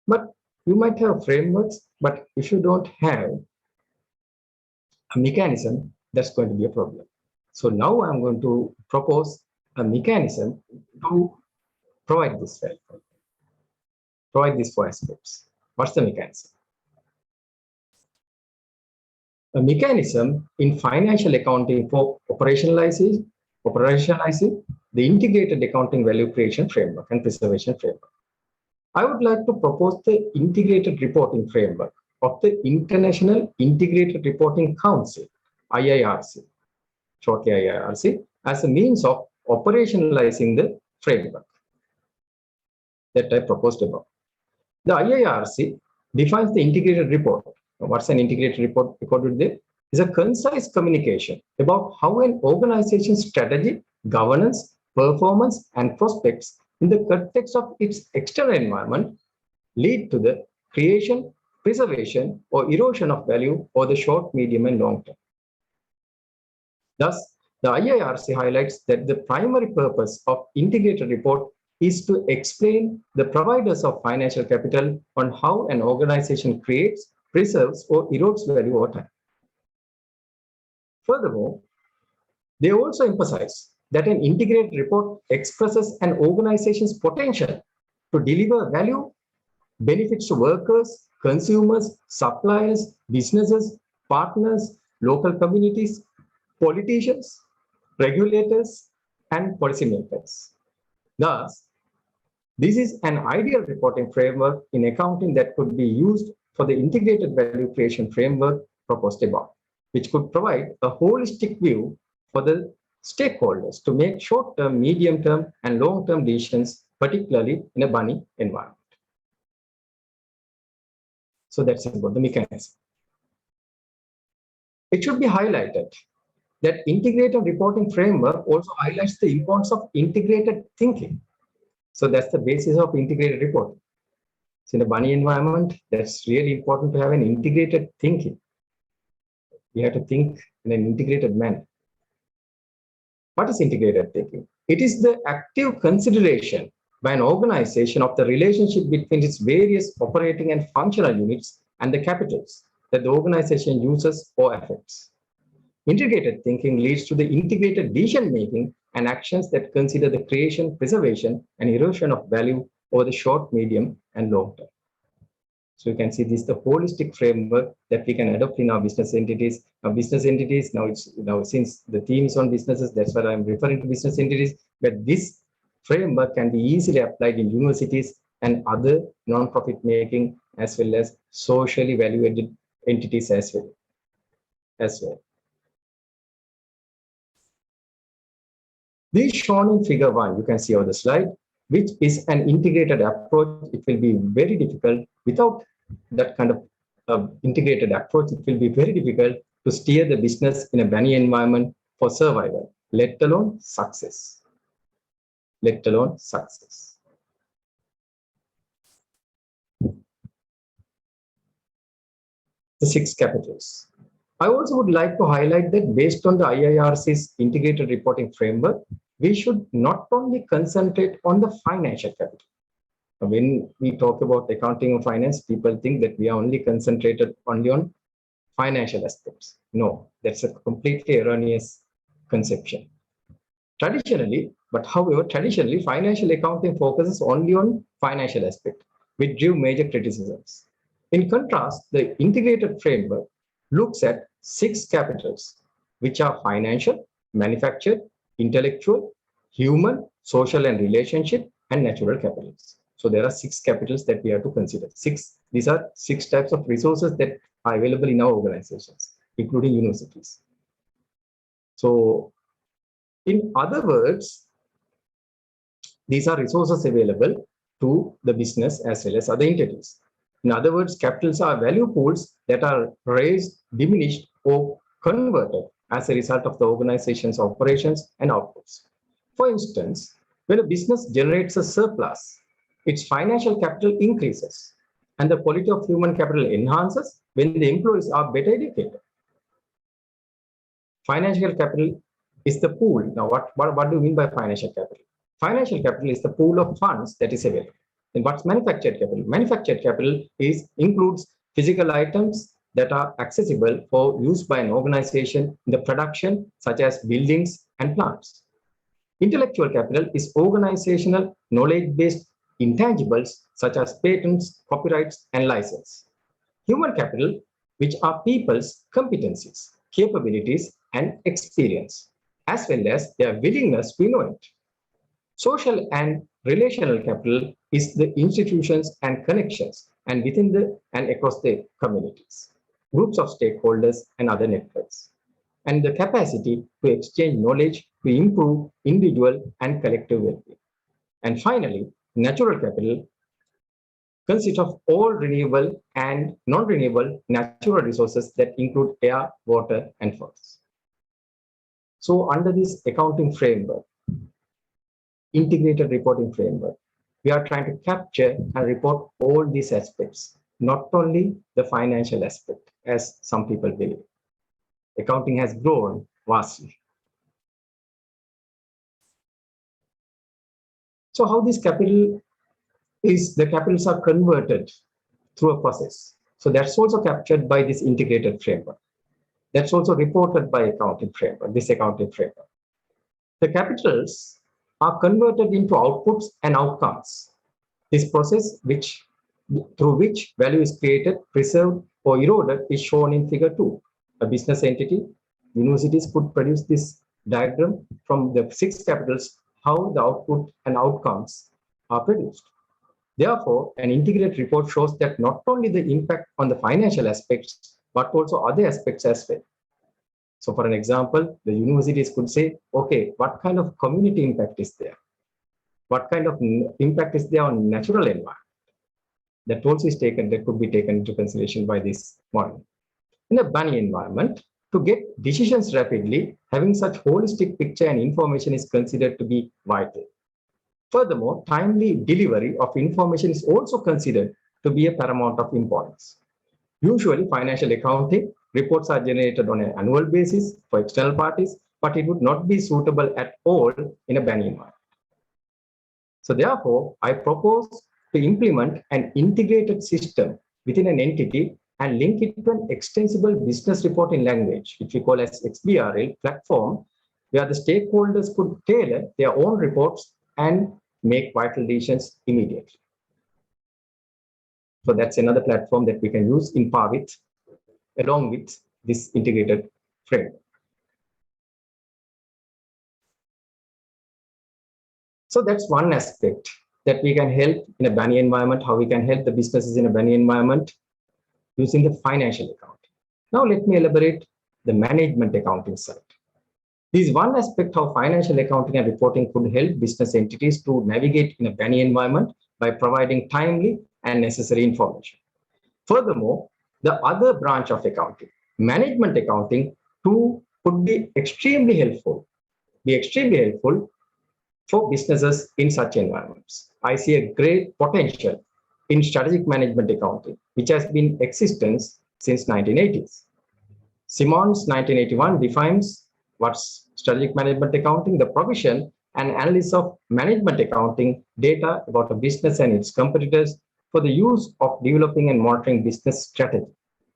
But you might have frameworks, but if you don't have a mechanism, that's going to be a problem. So now I'm going to propose a mechanism to provide this value. Provide these four aspects. What's the mechanism? A mechanism in financial accounting for operationalizing the integrated accounting value creation framework and preservation framework. I would like to propose the integrated reporting framework of the International Integrated Reporting Council, IIRC, shortly IIRC, as a means of operationalizing the framework that I proposed above. The IIRC defines the integrated report. What's an integrated report? According to them, is a concise communication about how an organization's strategy, governance, performance, and prospects in the context of its external environment lead to the creation, preservation, or erosion of value for the short, medium, and long term. Thus, the IIRC highlights that the primary purpose of integrated report is to explain the providers of financial capital on how an organization creates, preserves, or erodes value over time. Furthermore, they also emphasize that an integrated report expresses an organization's potential to deliver value, benefits to workers, consumers, suppliers, businesses, partners, local communities, politicians, regulators, and policymakers. Thus, this is an ideal reporting framework in accounting that could be used for the integrated value creation framework proposed above, which could provide a holistic view for the stakeholders to make short-term, medium-term, and long-term decisions, particularly in a bunny environment. So that's about the mechanism. It should be highlighted that integrated reporting framework also highlights the importance of integrated thinking. So that's the basis of integrated reporting. So in a bunny environment, that's really important to have an integrated thinking. We have to think in an integrated manner. What is integrated thinking? It is the active consideration by an organization of the relationship between its various operating and functional units and the capitals that the organization uses or affects. Integrated thinking leads to the integrated decision-making and actions that consider the creation, preservation, and erosion of value over the short, medium, and long term. So you can see this is the holistic framework that we can adopt in our business entities. Now, since the theme is on businesses, that's why I'm referring to business entities, but this framework can be easily applied in universities and other non-profit making as well as socially valued entities as well. This shown in figure 1, you can see on the slide, which is an integrated approach. It will be very difficult without that kind of integrated approach. It will be very difficult to steer the business in a bunny environment for survival, let alone success. Let alone success. The 6 capitals. I also would like to highlight that based on the IIRC's integrated reporting framework, we should not only concentrate on the financial capital. When we talk about accounting and finance, people think that we are only concentrated only on financial aspects. No, that's a completely erroneous conception. Traditionally, financial accounting focuses only on financial aspect, which drew major criticisms. In contrast, the integrated framework looks at 6 capitals, which are financial, manufactured, intellectual, human, social and relationship, and natural capitals. So there are 6 capitals that we have to consider. These are 6 types of resources that are available in our organizations, including universities. So in other words, these are resources available to the business as well as other entities. In other words, capitals are value pools that are raised, diminished, or converted as a result of the organization's operations and outputs. For instance, when a business generates a surplus, its financial capital increases, and the quality of human capital enhances when the employees are better educated. Financial capital is the pool. Now, what do you mean by financial capital? Financial capital is the pool of funds that is available. And what's manufactured capital? Manufactured capital includes physical items that are accessible for use by an organization in the production, such as buildings and plants. Intellectual capital is organizational knowledge-based intangibles such as patents, copyrights, and license. Human capital, which are people's competencies, capabilities, and experience, as well as their willingness to innovate. Social and relational capital is the institutions and connections and within and across the communities, groups of stakeholders and other networks, and the capacity to exchange knowledge to improve individual and collective well-being. And finally, natural capital consists of all renewable and non-renewable natural resources that include air, water, and forests. So under this accounting framework, integrated reporting framework, we are trying to capture and report all these aspects, not only the financial aspect, as some people believe. Accounting has grown vastly. So how this capital the capitals are converted through a process. So that's also captured by this integrated framework. That's also reported by this accounting framework. The capitals are converted into outputs and outcomes. This process through which value is created, preserved, or eroded is shown in figure 2. A business entity, universities could produce this diagram from the 6 capitals, how the output and outcomes are produced. Therefore, an integrated report shows that not only the impact on the financial aspects, but also other aspects as well. So for an example, the universities could say, okay, what kind of community impact is there? What kind of impact is there on natural environment? That also could be taken into consideration by this model. In a bunny environment, to get decisions rapidly, having such holistic picture and information is considered to be vital. Furthermore, timely delivery of information is also considered to be a paramount of importance. Usually, financial accounting reports are generated on an annual basis for external parties, but it would not be suitable at all in a bunny environment. So therefore, I propose to implement an integrated system within an entity and link it to an extensible business reporting language, which we call as XBRL platform, where the stakeholders could tailor their own reports and make vital decisions immediately. So that's another platform that we can use in par with, along with this integrated framework. So that's one aspect that we can help in a bunny environment, how we can help the businesses in a bunny environment using the financial accounting. Now let me elaborate the management accounting side. This is one aspect how financial accounting and reporting could help business entities to navigate in a bunny environment by providing timely and necessary information. Furthermore, the other branch of accounting, management accounting, too could be extremely helpful for businesses in such environments. I see a great potential in strategic management accounting, which has been in existence since 1980s. Simmons 1981 defines what's strategic management accounting, the provision and analysis of management accounting data about a business and its competitors for the use of developing and monitoring business strategy.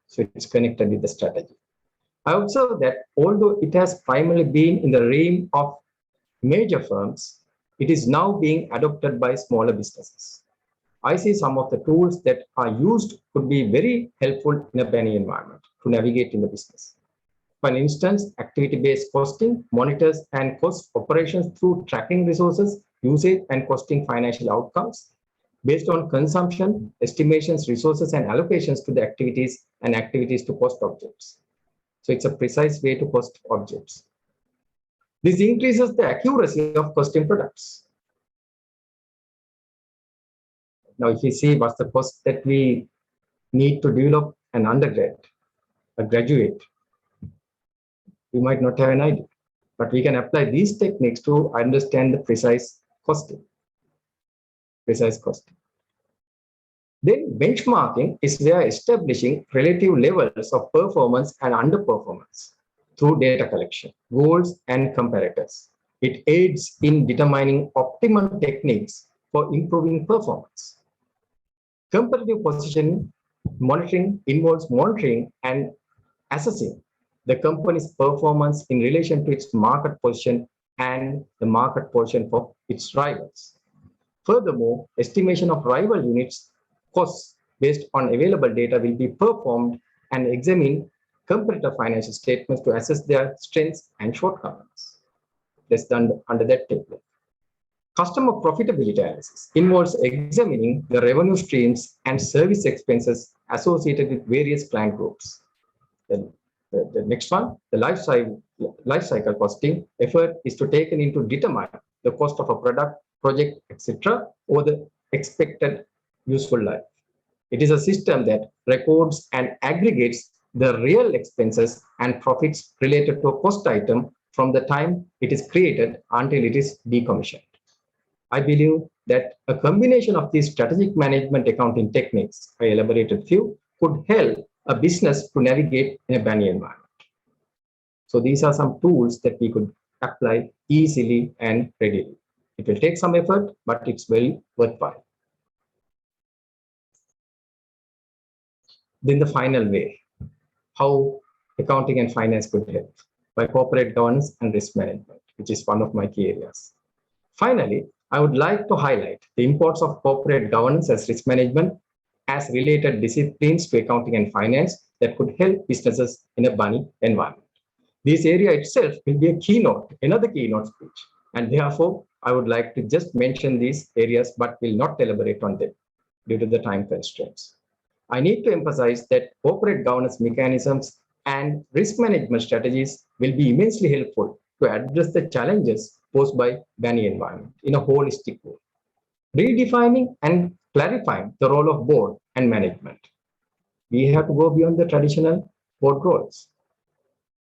So it's connected with the strategy. I observe that although it has primarily been in the realm of major firms, it is now being adopted by smaller businesses. I see some of the tools that are used could be very helpful in a Benny environment to navigate in the business. For instance, activity-based costing monitors and cost operations through tracking resources, usage, and costing financial outcomes based on consumption, estimations, resources, and allocations to the activities and activities to cost objects. So it's a precise way to cost objects. This increases the accuracy of costing products. Now, if you see what's the cost that we need to develop an undergrad, a graduate, we might not have an idea, but we can apply these techniques to understand the precise costing. Then benchmarking is where establishing relative levels of performance and underperformance through data collection, goals, and comparators. It aids in determining optimal techniques for improving performance. Competitive positioning monitoring involves monitoring and assessing the company's performance in relation to its market position and the market position for its rivals. Furthermore, estimation of rival units' costs based on available data will be performed and examine competitor financial statements to assess their strengths and shortcomings. That's done under that template. Customer profitability analysis involves examining the revenue streams and service expenses associated with various client groups. The next one, the life cycle costing effort is to take into determine the cost of a product, project, etc., or the expected useful life. It is a system that records and aggregates the real expenses and profits related to a cost item from the time it is created until it is decommissioned. I believe that a combination of these strategic management accounting techniques, I elaborated few, could help a business to navigate in a Benny environment. So these are some tools that we could apply easily and readily. It will take some effort, but it's very worthwhile. Then the final way, how accounting and finance could help by corporate governance and risk management, which is one of my key areas. Finally, I would like to highlight the importance of corporate governance as risk management as related disciplines to accounting and finance that could help businesses in a Bunny environment. This area itself will be a keynote, another keynote speech, and therefore I would like to just mention these areas but will not elaborate on them due to the time constraints. I need to emphasize that corporate governance mechanisms and risk management strategies will be immensely helpful to address the challenges posed by Bunny environment in a holistic way, redefining and clarifying the role of board and management. We have to go beyond the traditional board roles.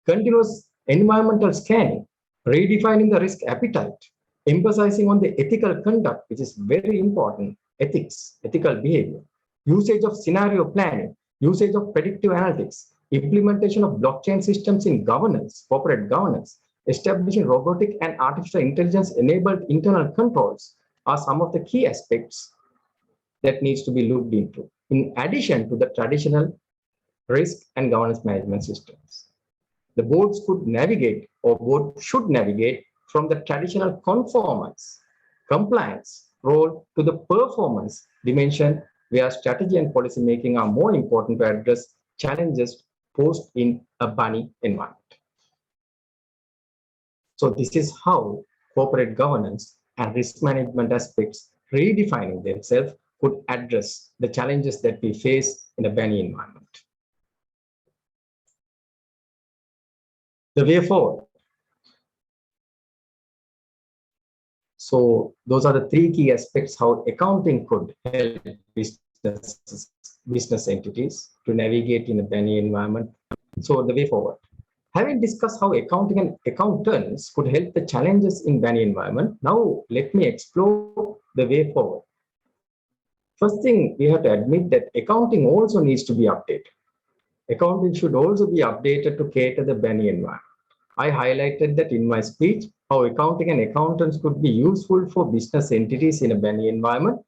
Continuous environmental scanning, redefining the risk appetite, emphasizing on the ethical conduct, which is very important, ethics, ethical behavior, usage of scenario planning, usage of predictive analytics, implementation of blockchain systems in governance, corporate governance, establishing robotic and artificial intelligence enabled internal controls are some of the key aspects that needs to be looked into, in addition to the traditional risk and governance management systems. The boards could navigate, or board should navigate, from the traditional conformance, compliance role to the performance dimension, where strategy and policy making are more important to address challenges posed in a Bunny environment. So this is how corporate governance and risk management aspects redefining themselves could address the challenges that we face in a Bunny environment. The way forward. So those are the three key aspects how accounting could help business entities to navigate in a Bunny environment. So the way forward. Having discussed how accounting and accountants could help the challenges in Bunny environment, now let me explore the way forward. First thing, we have to admit that accounting also needs to be updated. Accounting should also be updated to cater the Bunny environment. I highlighted that in my speech, how accounting and accountants could be useful for business entities in a Bunny environment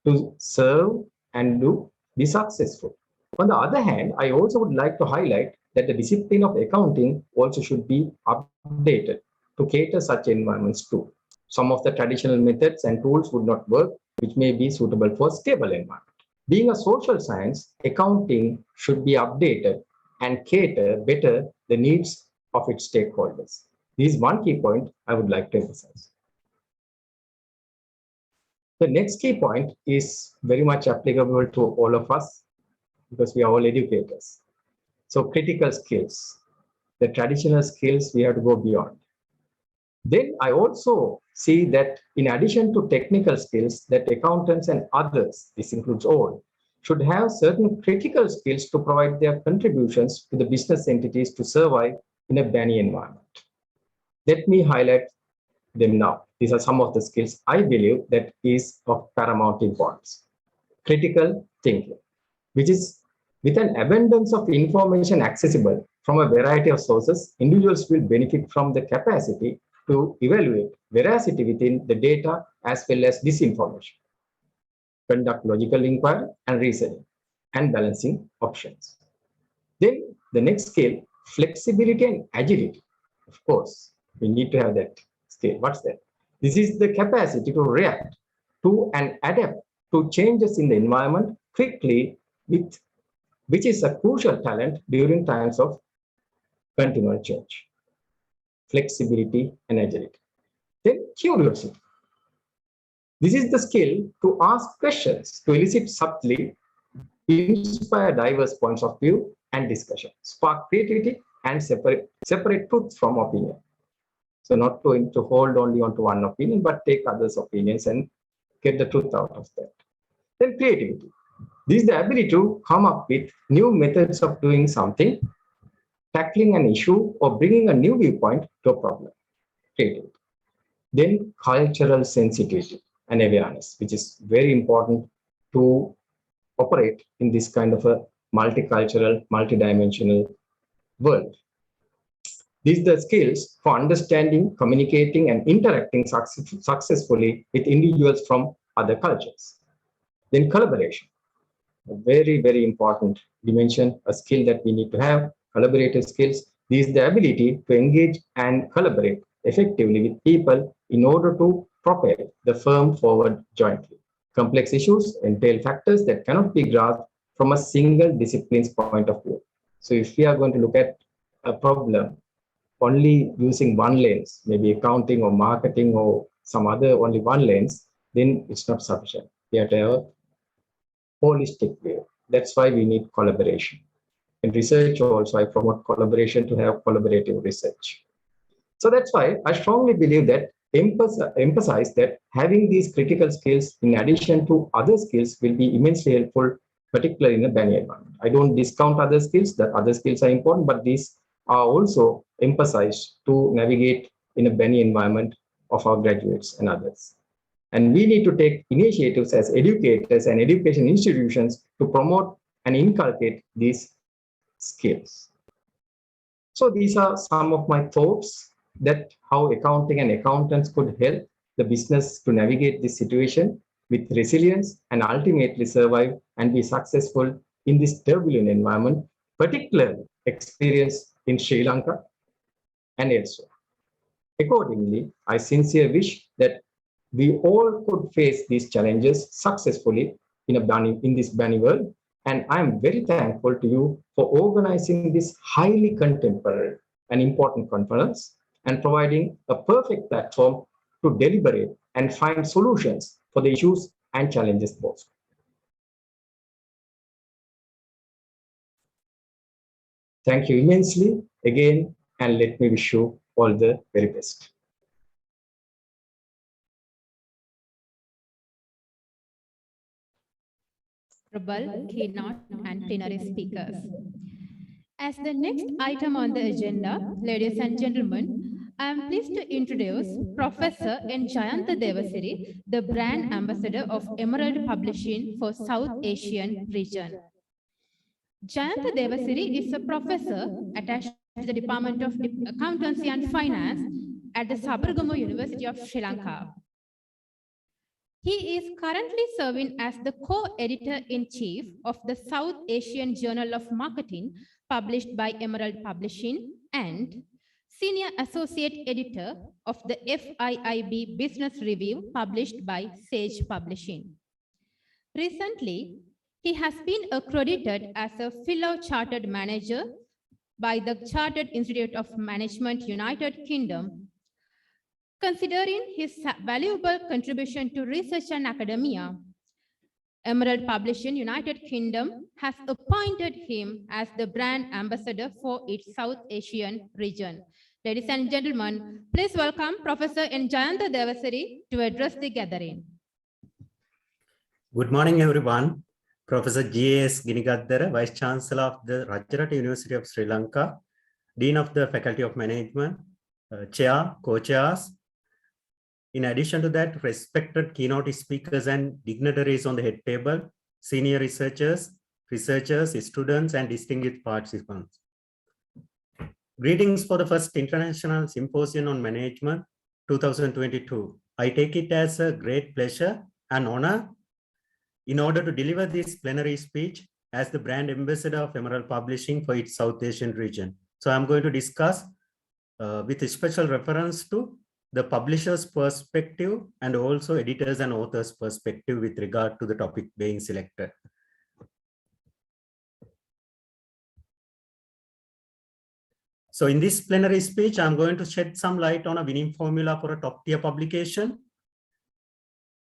to serve and to be successful. On the other hand, I also would like to highlight that the discipline of accounting also should be updated to cater such environments too. Some of the traditional methods and tools would not work which may be suitable for stable environment. Being a social science, accounting should be updated and cater better the needs of its stakeholders. This is one key point I would like to emphasize. The next key point is very much applicable to all of us because we are all educators. So critical skills, the traditional skills we have to go beyond. Then I also see that in addition to technical skills that accountants and others, this includes all, should have certain critical skills to provide their contributions to the business entities to survive in a BANI environment. Let me highlight them now. These are some of the skills I believe that is of paramount importance. Critical thinking, which is with an abundance of information accessible from a variety of sources, individuals will benefit from the capacity to evaluate veracity within the data as well as disinformation, conduct logical inquiry and reasoning, and balancing options. Then the next skill, flexibility and agility. Of course, we need to have that skill. What's that? This is the capacity to react to and adapt to changes in the environment quickly, which is a crucial talent during times of continual change. Flexibility and agility. Then curiosity. This is the skill to ask questions, to elicit subtly, inspire diverse points of view and discussion, spark creativity and separate truth from opinion. So not going to hold only onto one opinion, but take others' opinions and get the truth out of that. Then creativity. This is the ability to come up with new methods of doing something, tackling an issue or bringing a new viewpoint to a problem. Creativity. Then cultural sensitivity and awareness, which is very important to operate in this kind of a multicultural, multidimensional world. These are the skills for understanding, communicating, and interacting successfully with individuals from other cultures. Then collaboration, a very, very important dimension, a skill that we need to have, collaborative skills. This is the ability to engage and collaborate effectively with people in order to propel the firm forward jointly. Complex issues entail factors that cannot be grasped from a single discipline's point of view. So if we are going to look at a problem only using one lens, maybe accounting or marketing or some other only one lens, then it's not sufficient. We have to have a holistic view. That's why we need collaboration. In research also, I promote collaboration to have collaborative research. So that's why I strongly believe that emphasize that having these critical skills in addition to other skills will be immensely helpful, particularly in a BANI environment. I don't discount other skills, that other skills are important, but these are also emphasized to navigate in a BANI environment of our graduates and others. And we need to take initiatives as educators and education institutions to promote and inculcate these skills. So these are some of my thoughts that how accounting and accountants could help the business to navigate this situation with resilience and ultimately survive and be successful in this turbulent environment, particularly experience in Sri Lanka and elsewhere. Accordingly, I sincerely wish that we all could face these challenges successfully in this BANI world. And I'm very thankful to you for organizing this highly contemporary and important conference and providing a perfect platform to deliberate and find solutions for the issues and challenges posed. Thank you immensely again, and let me wish you all the very best. Keynote and plenary speakers. As the next item on the agenda, ladies and gentlemen, I am pleased to introduce Professor N. Jayantha Devasiri, the brand ambassador of Emerald Publishing for South Asian region. Jayantha Devasiri is a professor attached to the Department of Accountancy and Finance at the Sabaragamu University of Sri Lanka. He is currently serving as the co-editor-in-chief of the South Asian Journal of Marketing, published by Emerald Publishing, and Senior Associate Editor of the FIIB Business Review published by Sage Publishing. Recently, he has been accredited as a fellow chartered manager by the Chartered Institute of Management, United Kingdom. Considering his valuable contribution to research and academia, Emerald Publishing United Kingdom has appointed him as the brand ambassador for its South Asian region. Ladies and gentlemen, please welcome Professor N. Jayanta Devasari to address the gathering. Good morning, everyone. Professor G.S. Ginigaddara, Vice Chancellor of the Rajarata University of Sri Lanka, Dean of the Faculty of Management, Chair, Co-Chairs. In addition to that, respected keynote speakers and dignitaries on the head table, senior researchers, students, and distinguished participants. Greetings for the first International Symposium on Management 2022. I take it as a great pleasure and honor in order to deliver this plenary speech as the brand ambassador of Emerald Publishing for its South Asian region. So I'm going to discuss with a special reference to the publisher's perspective and also editors and authors' perspective with regard to the topic being selected. So in this plenary speech, I'm going to shed some light on a winning formula for a top-tier publication,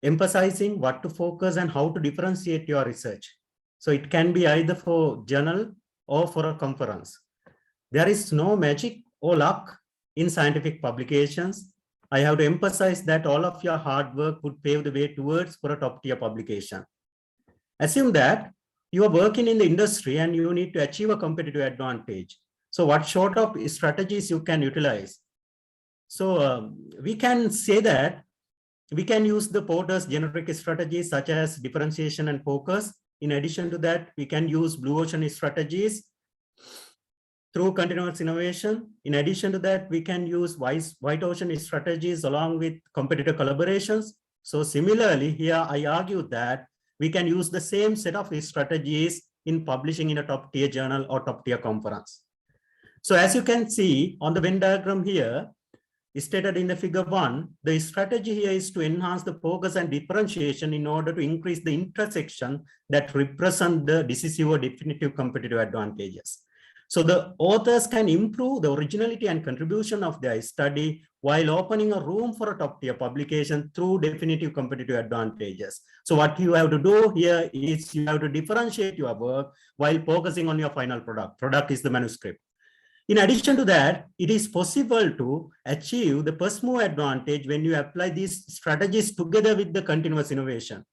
emphasizing what to focus and how to differentiate your research. So it can be either for journal or for a conference. There is no magic or luck in scientific publications. I have to emphasize that all of your hard work would pave the way towards for a top-tier publication. Assume that you are working in the industry and you need to achieve a competitive advantage. So what sort of strategies you can utilize? So we can say that we can use the Porter's generic strategies such as differentiation and focus. In addition to that, we can use blue ocean strategies through continuous innovation. In addition to that, we can use white ocean strategies along with competitor collaborations. So similarly, here I argue that we can use the same set of strategies in publishing in a top-tier journal or top-tier conference. So as you can see on the Venn diagram here, stated in the figure 1, the strategy here is to enhance the focus and differentiation in order to increase the intersection that represent the decisive or definitive competitive advantages. So the authors can improve the originality and contribution of their study while opening a room for a top-tier publication through definitive competitive advantages. So what you have to do here is you have to differentiate your work while focusing on your final product. Product is the manuscript. In addition to that, it is possible to achieve the first move advantage when you apply these strategies together with the continuous innovation.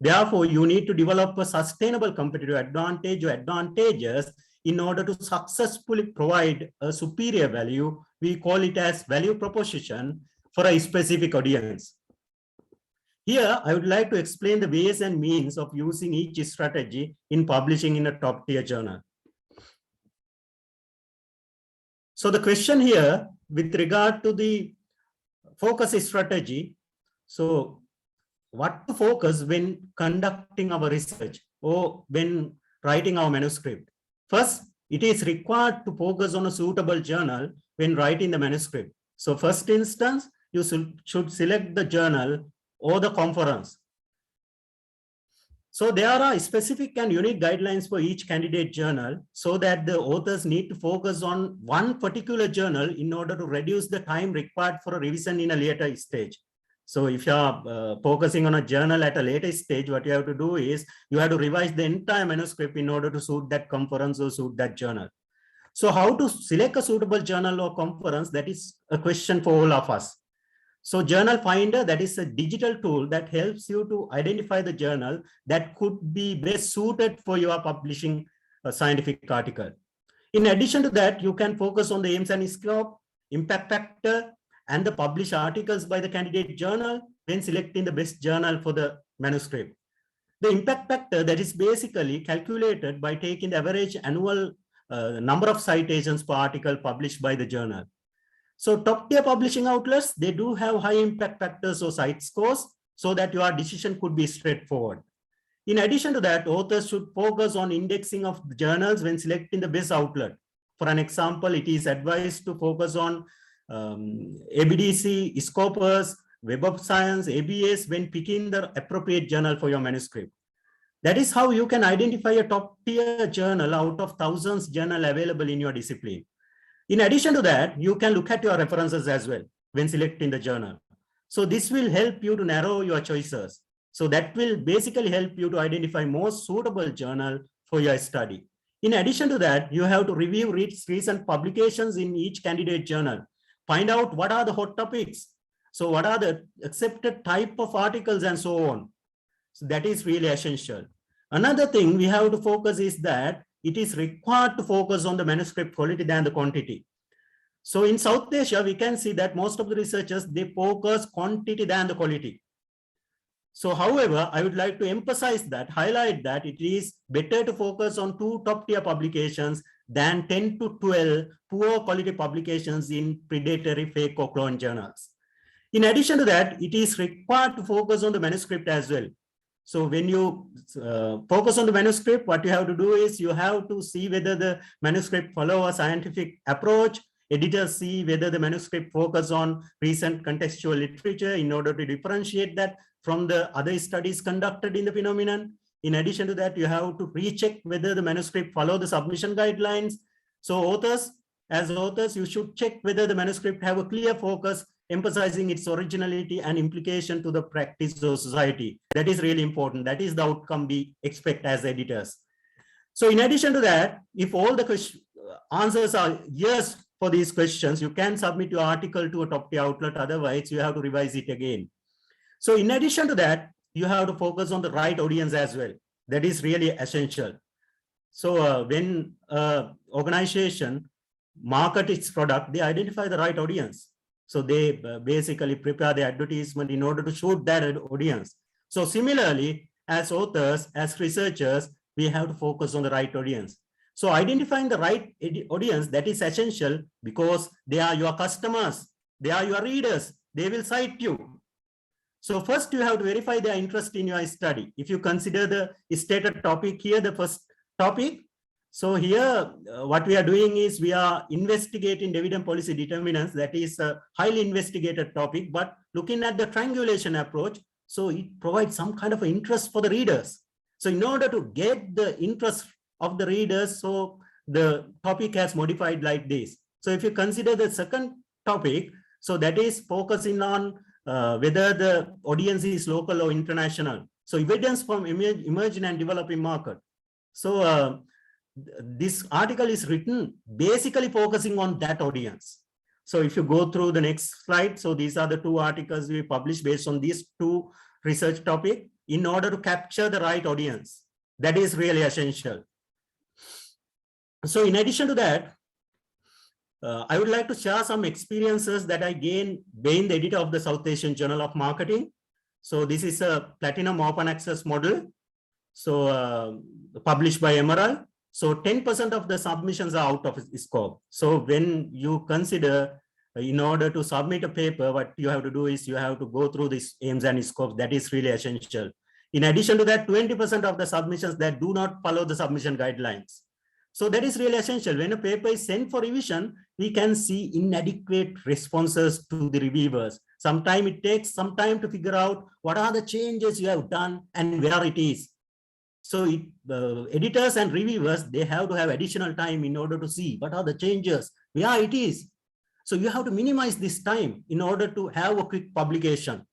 Therefore, you need to develop a sustainable competitive advantage or advantages in order to successfully provide a superior value. We call it as value proposition for a specific audience. Here, I would like to explain the ways and means of using each strategy in publishing in a top-tier journal. So the question here with regard to the focus strategy, so what to focus when conducting our research or when writing our manuscript? First, it is required to focus on a suitable journal when writing the manuscript. So first instance, you should select the journal or the conference. So there are specific and unique guidelines for each candidate journal so that the authors need to focus on one particular journal in order to reduce the time required for a revision in a later stage. So if you are focusing on a journal at a later stage, what you have to do is you have to revise the entire manuscript in order to suit that conference or suit that journal. So how to select a suitable journal or conference, that is a question for all of us. So Journal Finder, that is a digital tool that helps you to identify the journal that could be best suited for your publishing a scientific article. In addition to that, you can focus on the aims and scope, impact factor, and the published articles by the candidate journal when selecting the best journal for the manuscript. The impact factor, that is basically calculated by taking the average annual number of citations per article published by the journal. So top-tier publishing outlets, they do have high impact factors or site scores so that your decision could be straightforward. In addition to that, authors should focus on indexing of the journals when selecting the best outlet. For an example, it is advised to focus on ABDC, Scopus, Web of Science, ABS when picking the appropriate journal for your manuscript. That is how you can identify a top-tier journal out of thousands journal available in your discipline. In addition to that, you can look at your references as well when selecting the journal. So this will help you to narrow your choices. So that will basically help you to identify most suitable journal for your study. In addition to that, you have to review recent publications in each candidate journal. Find out what are the hot topics. So what are the accepted type of articles and so on. So that is really essential. Another thing we have to focus is that it is required to focus on the manuscript quality than the quantity. So in South Asia, we can see that most of the researchers, they focus quantity than the quality. So however, I would like to emphasize that, highlight that it is better to focus on 2 top-tier publications than 10 to 12 poor quality publications in predatory, fake or clone journals. In addition to that, it is required to focus on the manuscript as well. So when you focus on the manuscript, what you have to do is you have to see whether the manuscript follow a scientific approach. Editors see whether the manuscript focus on recent contextual literature in order to differentiate that from the other studies conducted in the phenomenon. In addition to that, you have to recheck whether the manuscript follow the submission guidelines. So as authors, you should check whether the manuscript have a clear focus, emphasizing its originality and implication to the practice of society. That is really important. That is the outcome we expect as editors. So in addition to that, if all the answers are yes for these questions, you can submit your article to a top-tier outlet. Otherwise, you have to revise it again. So in addition to that, you have to focus on the right audience as well. That is really essential. So when organization market its product, they identify the right audience. So they basically prepare the advertisement in order to shoot that audience. So similarly, as authors, as researchers, we have to focus on the right audience. So identifying the right audience, that is essential because they are your customers, they are your readers, they will cite you. So first you have to verify their interest in your study. If you consider the stated topic here, the first topic, so here, what we are doing is we are investigating dividend policy determinants. That is a highly investigated topic, but looking at the triangulation approach, so it provides some kind of interest for the readers. So in order to get the interest of the readers, so the topic has modified like this. So if you consider the second topic, so that is focusing on whether the audience is local or international. So evidence from emerging and developing market. So this article is written basically focusing on that audience. So if you go through the next slide, so these are the 2 articles we published based on these 2 research topics in order to capture the right audience. That is really essential. So in addition to that, I would like to share some experiences that I gained being the editor of the South Asian Journal of Marketing. So this is a platinum open access model. So published by Emerald. So 10% of the submissions are out of scope. So when you consider in order to submit a paper, what you have to do is you have to go through these aims and scopes. That is really essential. In addition to that, 20% of the submissions that do not follow the submission guidelines. So that is really essential. When a paper is sent for revision, we can see inadequate responses to the reviewers. Sometimes it takes some time to figure out what are the changes you have done and where it is. So editors and reviewers, they have to have additional time in order to see what are the changes, where it is. So you have to minimize this time in order to have a quick publication.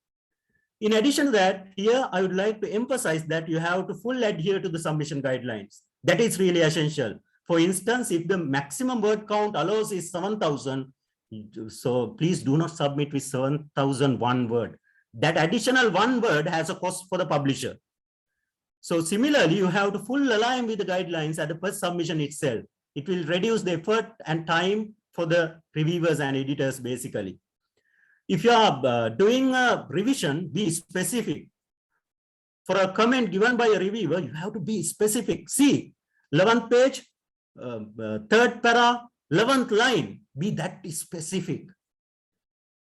In addition to that, here I would like to emphasize that you have to fully adhere to the submission guidelines. That is really essential. For instance, if the maximum word count allows is 7,000, so please do not submit with 7,001 word. That additional 1 word has a cost for the publisher. So similarly, you have to fully align with the guidelines at the first submission itself. It will reduce the effort and time for the reviewers and editors basically. If you are doing a revision, be specific. For a comment given by a reviewer, you have to be specific. See, 11th page, 3rd para, 11th line, be that specific.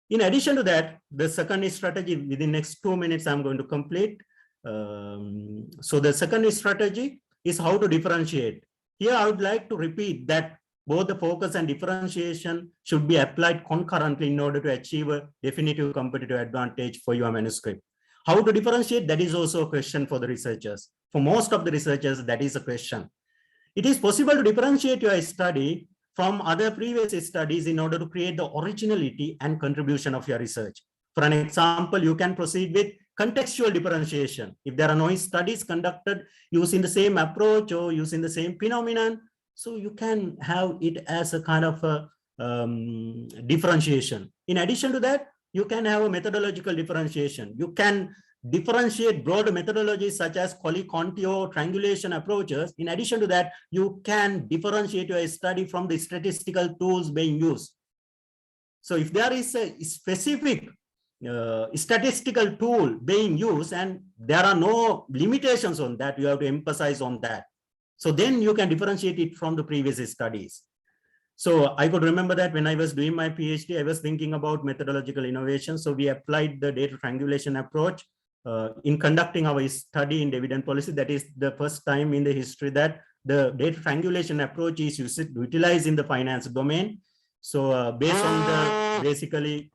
In addition to that, the second strategy, within next 2 minutes, I'm going to complete. So the second strategy is how to differentiate. Here, I would like to repeat that both the focus and differentiation should be applied concurrently in order to achieve a definitive competitive advantage for your manuscript. How to differentiate? That is also a question for the researchers. For most of the researchers, that is a question. It is possible to differentiate your study from other previous studies in order to create the originality and contribution of your research. For an example, you can proceed with contextual differentiation. If there are no studies conducted using the same approach or using the same phenomenon, so you can have it as a kind of a differentiation. In addition to that, you can have a methodological differentiation. You can differentiate broad methodologies such as Colli-Conti or triangulation approaches. In addition to that, you can differentiate your study from the statistical tools being used. So if there is a specific statistical tool being used and there are no limitations on that, you have to emphasize on that. So then you can differentiate it from the previous studies. So I could remember that when I was doing my PhD, I was thinking about methodological innovation. So we applied the data triangulation approach in conducting our study in dividend policy. That is the first time in the history that the data triangulation approach is utilized in the finance domain. So based on the basically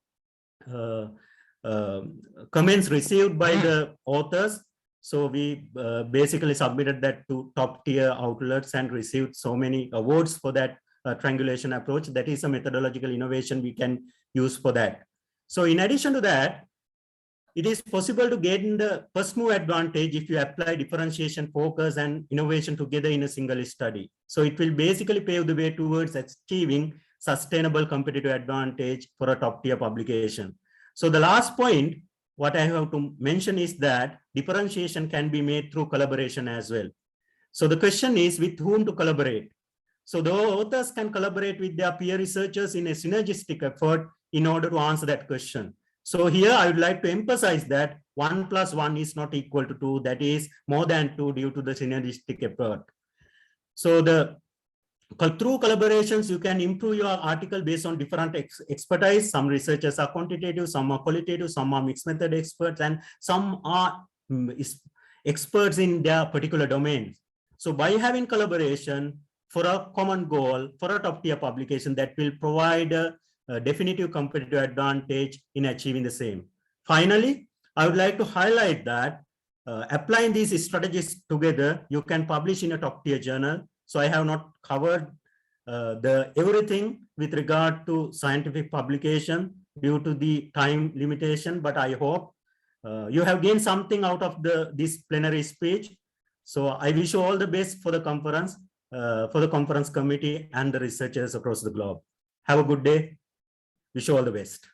comments received by the authors, so we basically submitted that to top tier outlets and received so many awards for that triangulation approach. That is a methodological innovation we can use for that. So in addition to that, it is possible to gain the first move advantage if you apply differentiation, focus, and innovation together in a single study. So it will basically pave the way towards achieving sustainable competitive advantage for a top tier publication. So the last point, what I have to mention is that differentiation can be made through collaboration as well. So the question is with whom to collaborate. So the authors can collaborate with their peer researchers in a synergistic effort in order to answer that question. So here I would like to emphasize that 1 + 1 is not equal to 2, that is more than 2 due to the synergistic effort. So through collaborations, you can improve your article based on different expertise. Some researchers are quantitative, some are qualitative, some are mixed method experts, and some are experts in their particular domains. So by having collaboration for a common goal, for a top tier publication, that will provide a definitive competitive advantage in achieving the same. Finally, I would like to highlight that applying these strategies together, you can publish in a top tier journal. So I have not covered everything with regard to scientific publication due to the time limitation, but I hope you have gained something out of this plenary speech. So I wish you all the best for the conference committee and the researchers across the globe. Have a good day. Wish you all the best.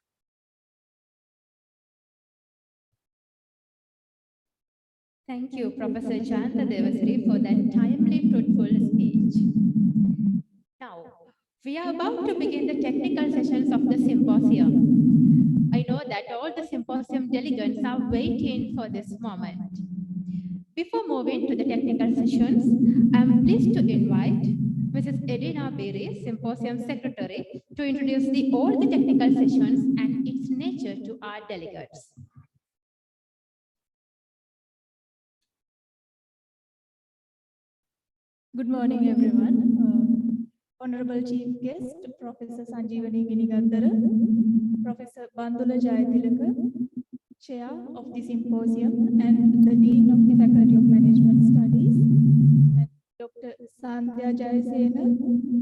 Thank you, Professor Chanta Devasri, for that timely, fruitful speech. Now, we are about to begin the technical sessions of the symposium. I know that all the symposium delegates are waiting for this moment. Before moving to the technical sessions, I am pleased to invite Mrs. Edina Berry, Symposium Secretary, to introduce all the technical sessions and its nature to our delegates. Good morning, everyone. Honorable Chief Guest, Professor Sanjeevani Ginigaddara, Professor Bandula Jayatilaka, Chair of the Symposium and the Dean of the Faculty of Management Studies, and Dr. Sandhya Jayasena,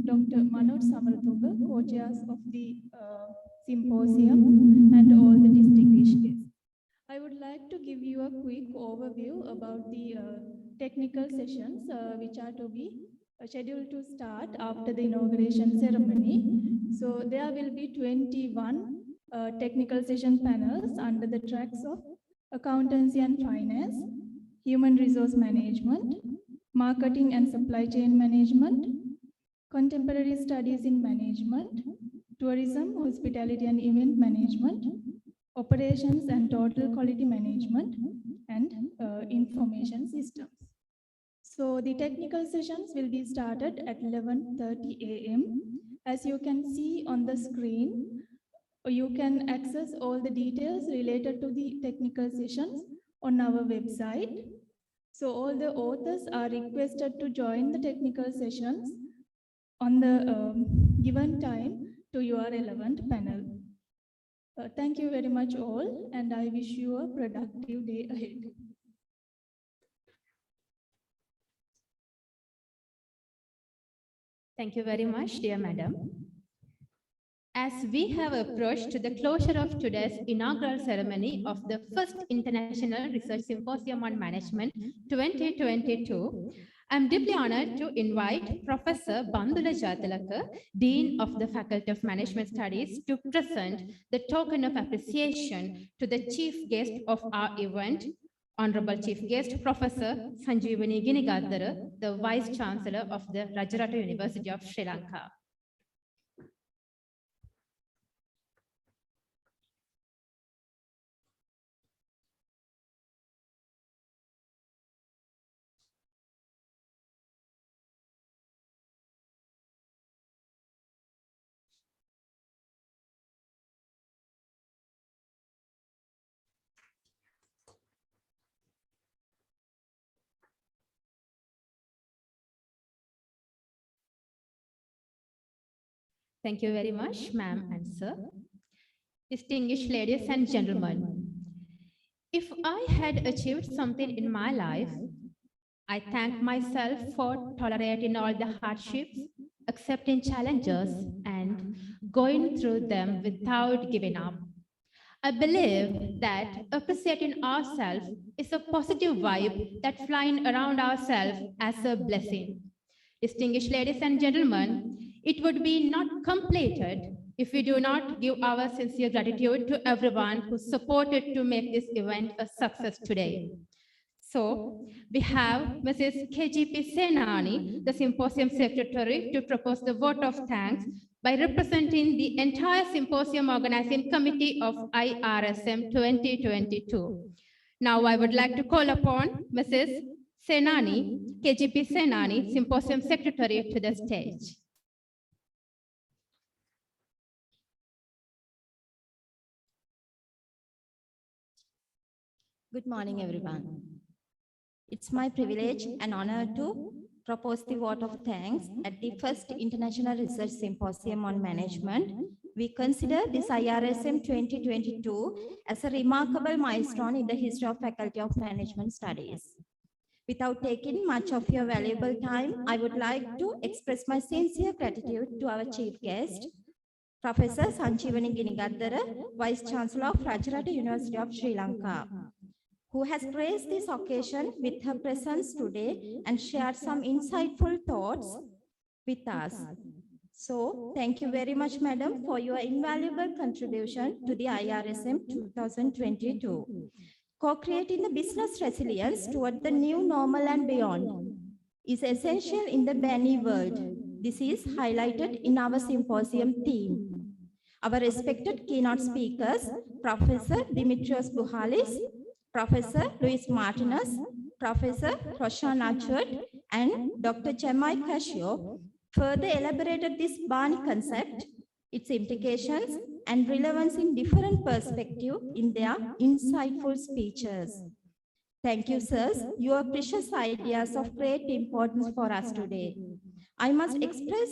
Dr. Manoj Samaratunga, co-chairs of the Symposium, and all the distinguished guests. I would like to give you a quick overview about the technical sessions which are to be scheduled to start after the inauguration ceremony. So there will be 21 technical session panels under the tracks of accountancy and finance, human resource management, marketing and supply chain management, contemporary studies in management, tourism, hospitality and event management, operations and total quality management, and information systems. So the technical sessions will be started at 11:30 a.m. As you can see on the screen, you can access all the details related to the technical sessions on our website. So all the authors are requested to join the technical sessions on the given time to your relevant panel. Thank you very much all, and I wish you a productive day ahead. Thank you very much, dear madam. As we have approached the closure of today's inaugural ceremony of the first International Research Symposium on Management 2022, I'm deeply honored to invite Professor Bandula Jaitilaka, Dean of the Faculty of Management Studies, to present the token of appreciation to the chief guest of our event, Honorable Chief Guest, Professor Sanjeevani Ginigaddara, the Vice Chancellor of the Rajarata University of Sri Lanka. Thank you very much, ma'am and sir. Distinguished ladies and gentlemen, if I had achieved something in my life, I thank myself for tolerating all the hardships, accepting challenges, and going through them without giving up. I believe that appreciating ourselves is a positive vibe that flying around ourselves as a blessing. Distinguished ladies and gentlemen, it would be not completed if we do not give our sincere gratitude to everyone who supported to make this event a success today. So we have Mrs. KGP Senani, the Symposium Secretary, to propose the vote of thanks by representing the entire Symposium Organizing Committee of IRSM 2022. Now I would like to call upon Mrs. Senani, KGP Senani, Symposium Secretary, to the stage. Good morning, everyone. It's my privilege and honor to propose the vote of thanks at the first International Research Symposium on Management. We consider this IRSM 2022 as a remarkable milestone in the history of Faculty of Management Studies. Without taking much of your valuable time, I would like to express my sincere gratitude to our chief guest, Professor Sanjeevani Ginigaddara, Vice Chancellor of Rajarata University of Sri Lanka, who has graced this occasion with her presence today and shared some insightful thoughts with us. So, thank you very much, Madam, for your invaluable contribution to the IRSM 2022. Co-creating the business resilience toward the new normal and beyond is essential in the BANI world. This is highlighted in our symposium theme. Our respected keynote speakers, Professor Dimitrios Bouhalis, Professor Luis Martinez, Professor Roshan and Dr. Chemai Cascio further elaborated this BANI concept, its implications and relevance in different perspectives in their insightful speeches. Thank you, sirs. Your precious ideas of great importance for us today. I must express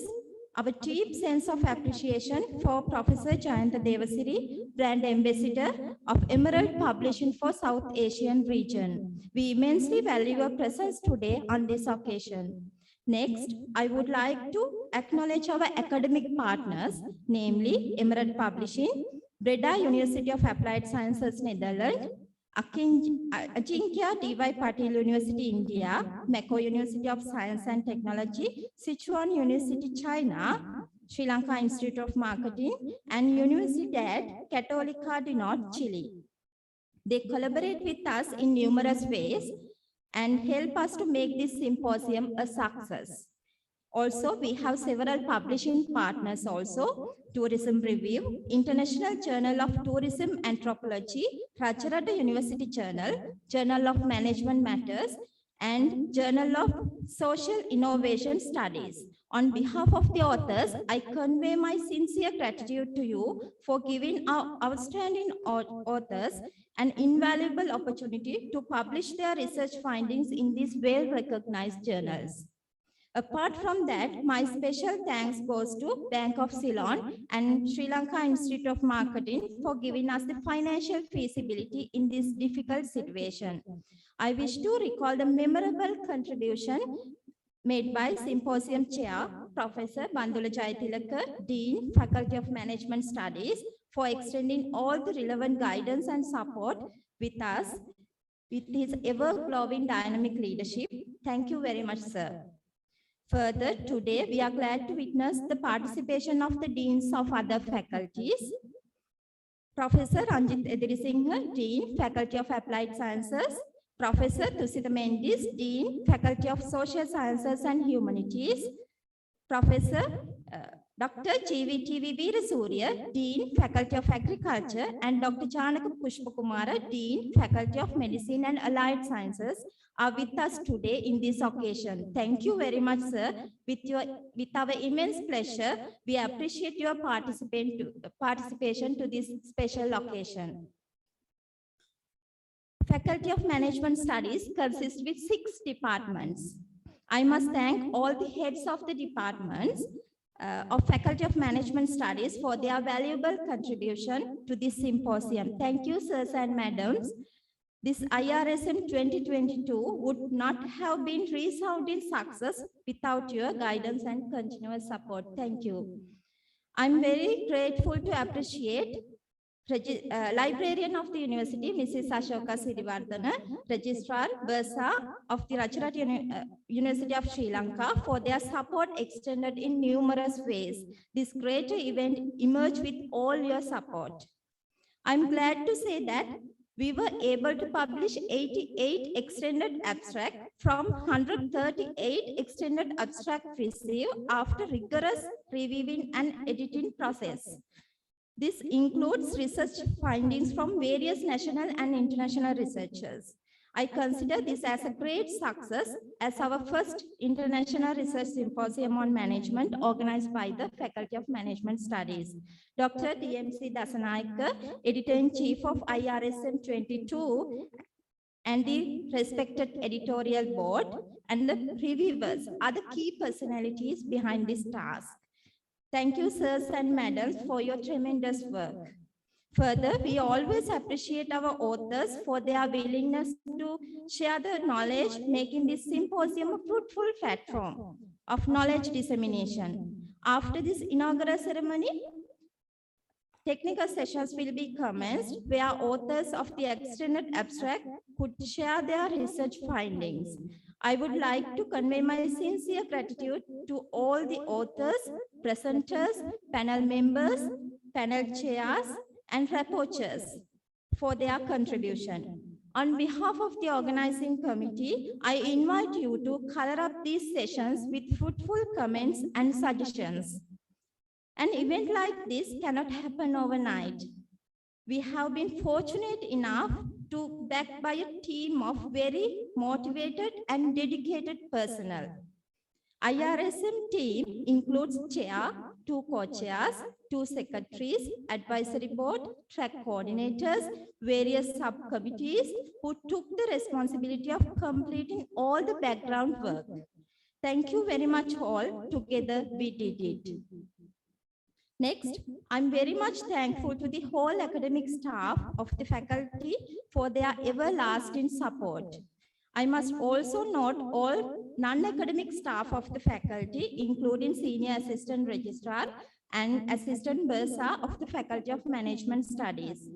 our deep sense of appreciation for Professor Jayanta Devasiri, Brand Ambassador of Emerald Publishing for South Asian region. We immensely value your presence today on this occasion. Next, I would like to acknowledge our academic partners, namely Emerald Publishing, Breda University of Applied Sciences, Netherlands, Ajinkya D.Y. Patil University, India, Mako University of Science and Technology, Sichuan University, China, Sri Lanka Institute of Marketing, and Universidad Católica de Norte, Chile. They collaborate with us in numerous ways and help us to make this symposium a success. Also, we have several publishing partners also, Tourism Review, International Journal of Tourism Anthropology, Rajarata University Journal, Journal of Management Matters, and Journal of Social Innovation Studies. On behalf of the authors, I convey my sincere gratitude to you for giving our outstanding authors an invaluable opportunity to publish their research findings in these well-recognized journals. Apart from that, my special thanks goes to Bank of Ceylon and Sri Lanka Institute of Marketing for giving us the financial feasibility in this difficult situation. I wish to recall the memorable contribution made by Symposium Chair, Professor Bandula Jayatilaka, Dean, Faculty of Management Studies, for extending all the relevant guidance and support with us with his ever-glowing dynamic leadership. Thank you very much, sir. Further, today we are glad to witness the participation of the deans of other faculties. Professor Ranjit Edirisinghe, Dean, Faculty of Applied Sciences, Professor Tusita Mendis, Dean, Faculty of Social Sciences and Humanities, Professor Dr. GVTV Veerasurya, Dean, Faculty of Agriculture, and Dr. Chanaka Pushpakumara, Dean, Faculty of Medicine and Allied Sciences, are with us today in this occasion. Thank you very much, sir. With our immense pleasure, we appreciate your participation to this special occasion. Faculty of Management Studies consists with 6 departments. I must thank all the heads of the departments of Faculty of Management Studies for their valuable contribution to this symposium. Thank you, sirs and madams. This IRSM 2022 would not have been resounding success without your guidance and continuous support. Thank you. I'm very grateful to appreciate Librarian of the University, Mrs. Ashoka Sirivardhana, Registrar Bursa of the Rajarata University of Sri Lanka for their support extended in numerous ways. This great event emerged with all your support. I'm glad to say that we were able to publish 88 extended abstracts from 138 extended abstracts received after rigorous reviewing and editing process. This includes research findings from various national and international researchers. I consider this as a great success as our first international research symposium on management organized by the Faculty of Management Studies. Dr. DMC Dasanayake, Editor-in-Chief of IRSM 22, and the respected editorial board and the reviewers are the key personalities behind this task. Thank you, sirs and madams, for your tremendous work. Further, we always appreciate our authors for their willingness to share their knowledge, making this symposium a fruitful platform of knowledge dissemination. After this inaugural ceremony, technical sessions will be commenced where authors of the extended abstract could share their research findings. I would like to convey my sincere gratitude to all the authors, presenters, panel members, panel chairs, and rapporteurs for their contribution. On behalf of the organizing committee, I invite you to color up these sessions with fruitful comments and suggestions. An event like this cannot happen overnight. We have been fortunate enough to backed by a team of very motivated and dedicated personnel. IRSM team includes chair, 2 co-chairs, 2 secretaries, advisory board, track coordinators, various subcommittees who took the responsibility of completing all the background work. Thank you very much all. Together we did it. Next, I'm very much thankful to the whole academic staff of the faculty for their everlasting support. I must also note all non-academic staff of the faculty, including Senior Assistant Registrar and Assistant Bursa of the Faculty of Management Studies.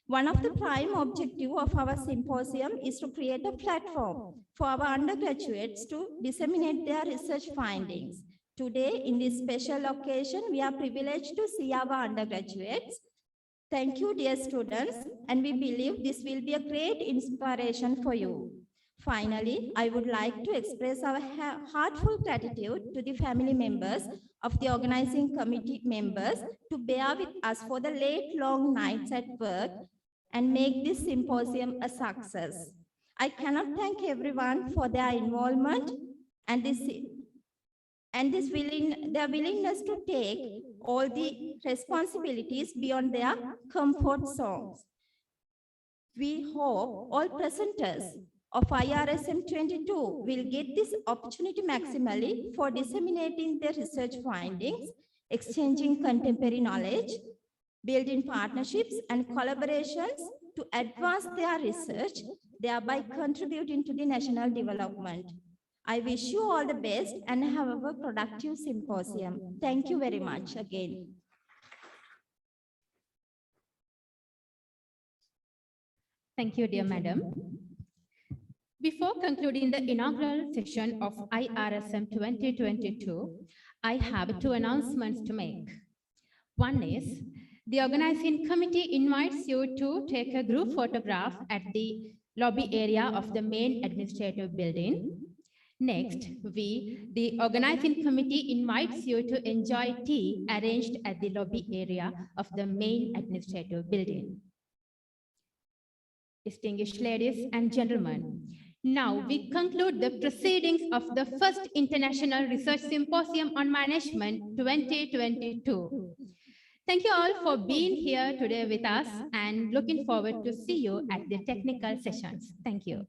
One of the prime objectives of our symposium is to create a platform for our undergraduates to disseminate their research findings. Today, in this special occasion, we are privileged to see our undergraduates. Thank you, dear students, and we believe this will be a great inspiration for you. Finally, I would like to express our heartfelt gratitude to the family members of the organizing committee members to bear with us for the late, long nights at work and make this symposium a success. I cannot thank everyone for their involvement and their willingness to take all the responsibilities beyond their comfort zones. We hope all presenters of IRSM 22 will get this opportunity maximally for disseminating their research findings, exchanging contemporary knowledge, building partnerships and collaborations to advance their research, thereby contributing to the national development. I wish you all the best and have a productive symposium. Thank you very much again. Thank you, dear madam. Before concluding the inaugural session of IRSM 2022, I have two announcements to make. One is, the organizing committee invites you to take a group photograph at the lobby area of the main administrative building. Next, the organizing committee invites you to enjoy tea arranged at the lobby area of the main administrative building. Distinguished ladies and gentlemen, now we conclude the proceedings of the first International Research Symposium on Management 2022. Thank you all for being here today with us and looking forward to see you at the technical sessions. Thank you.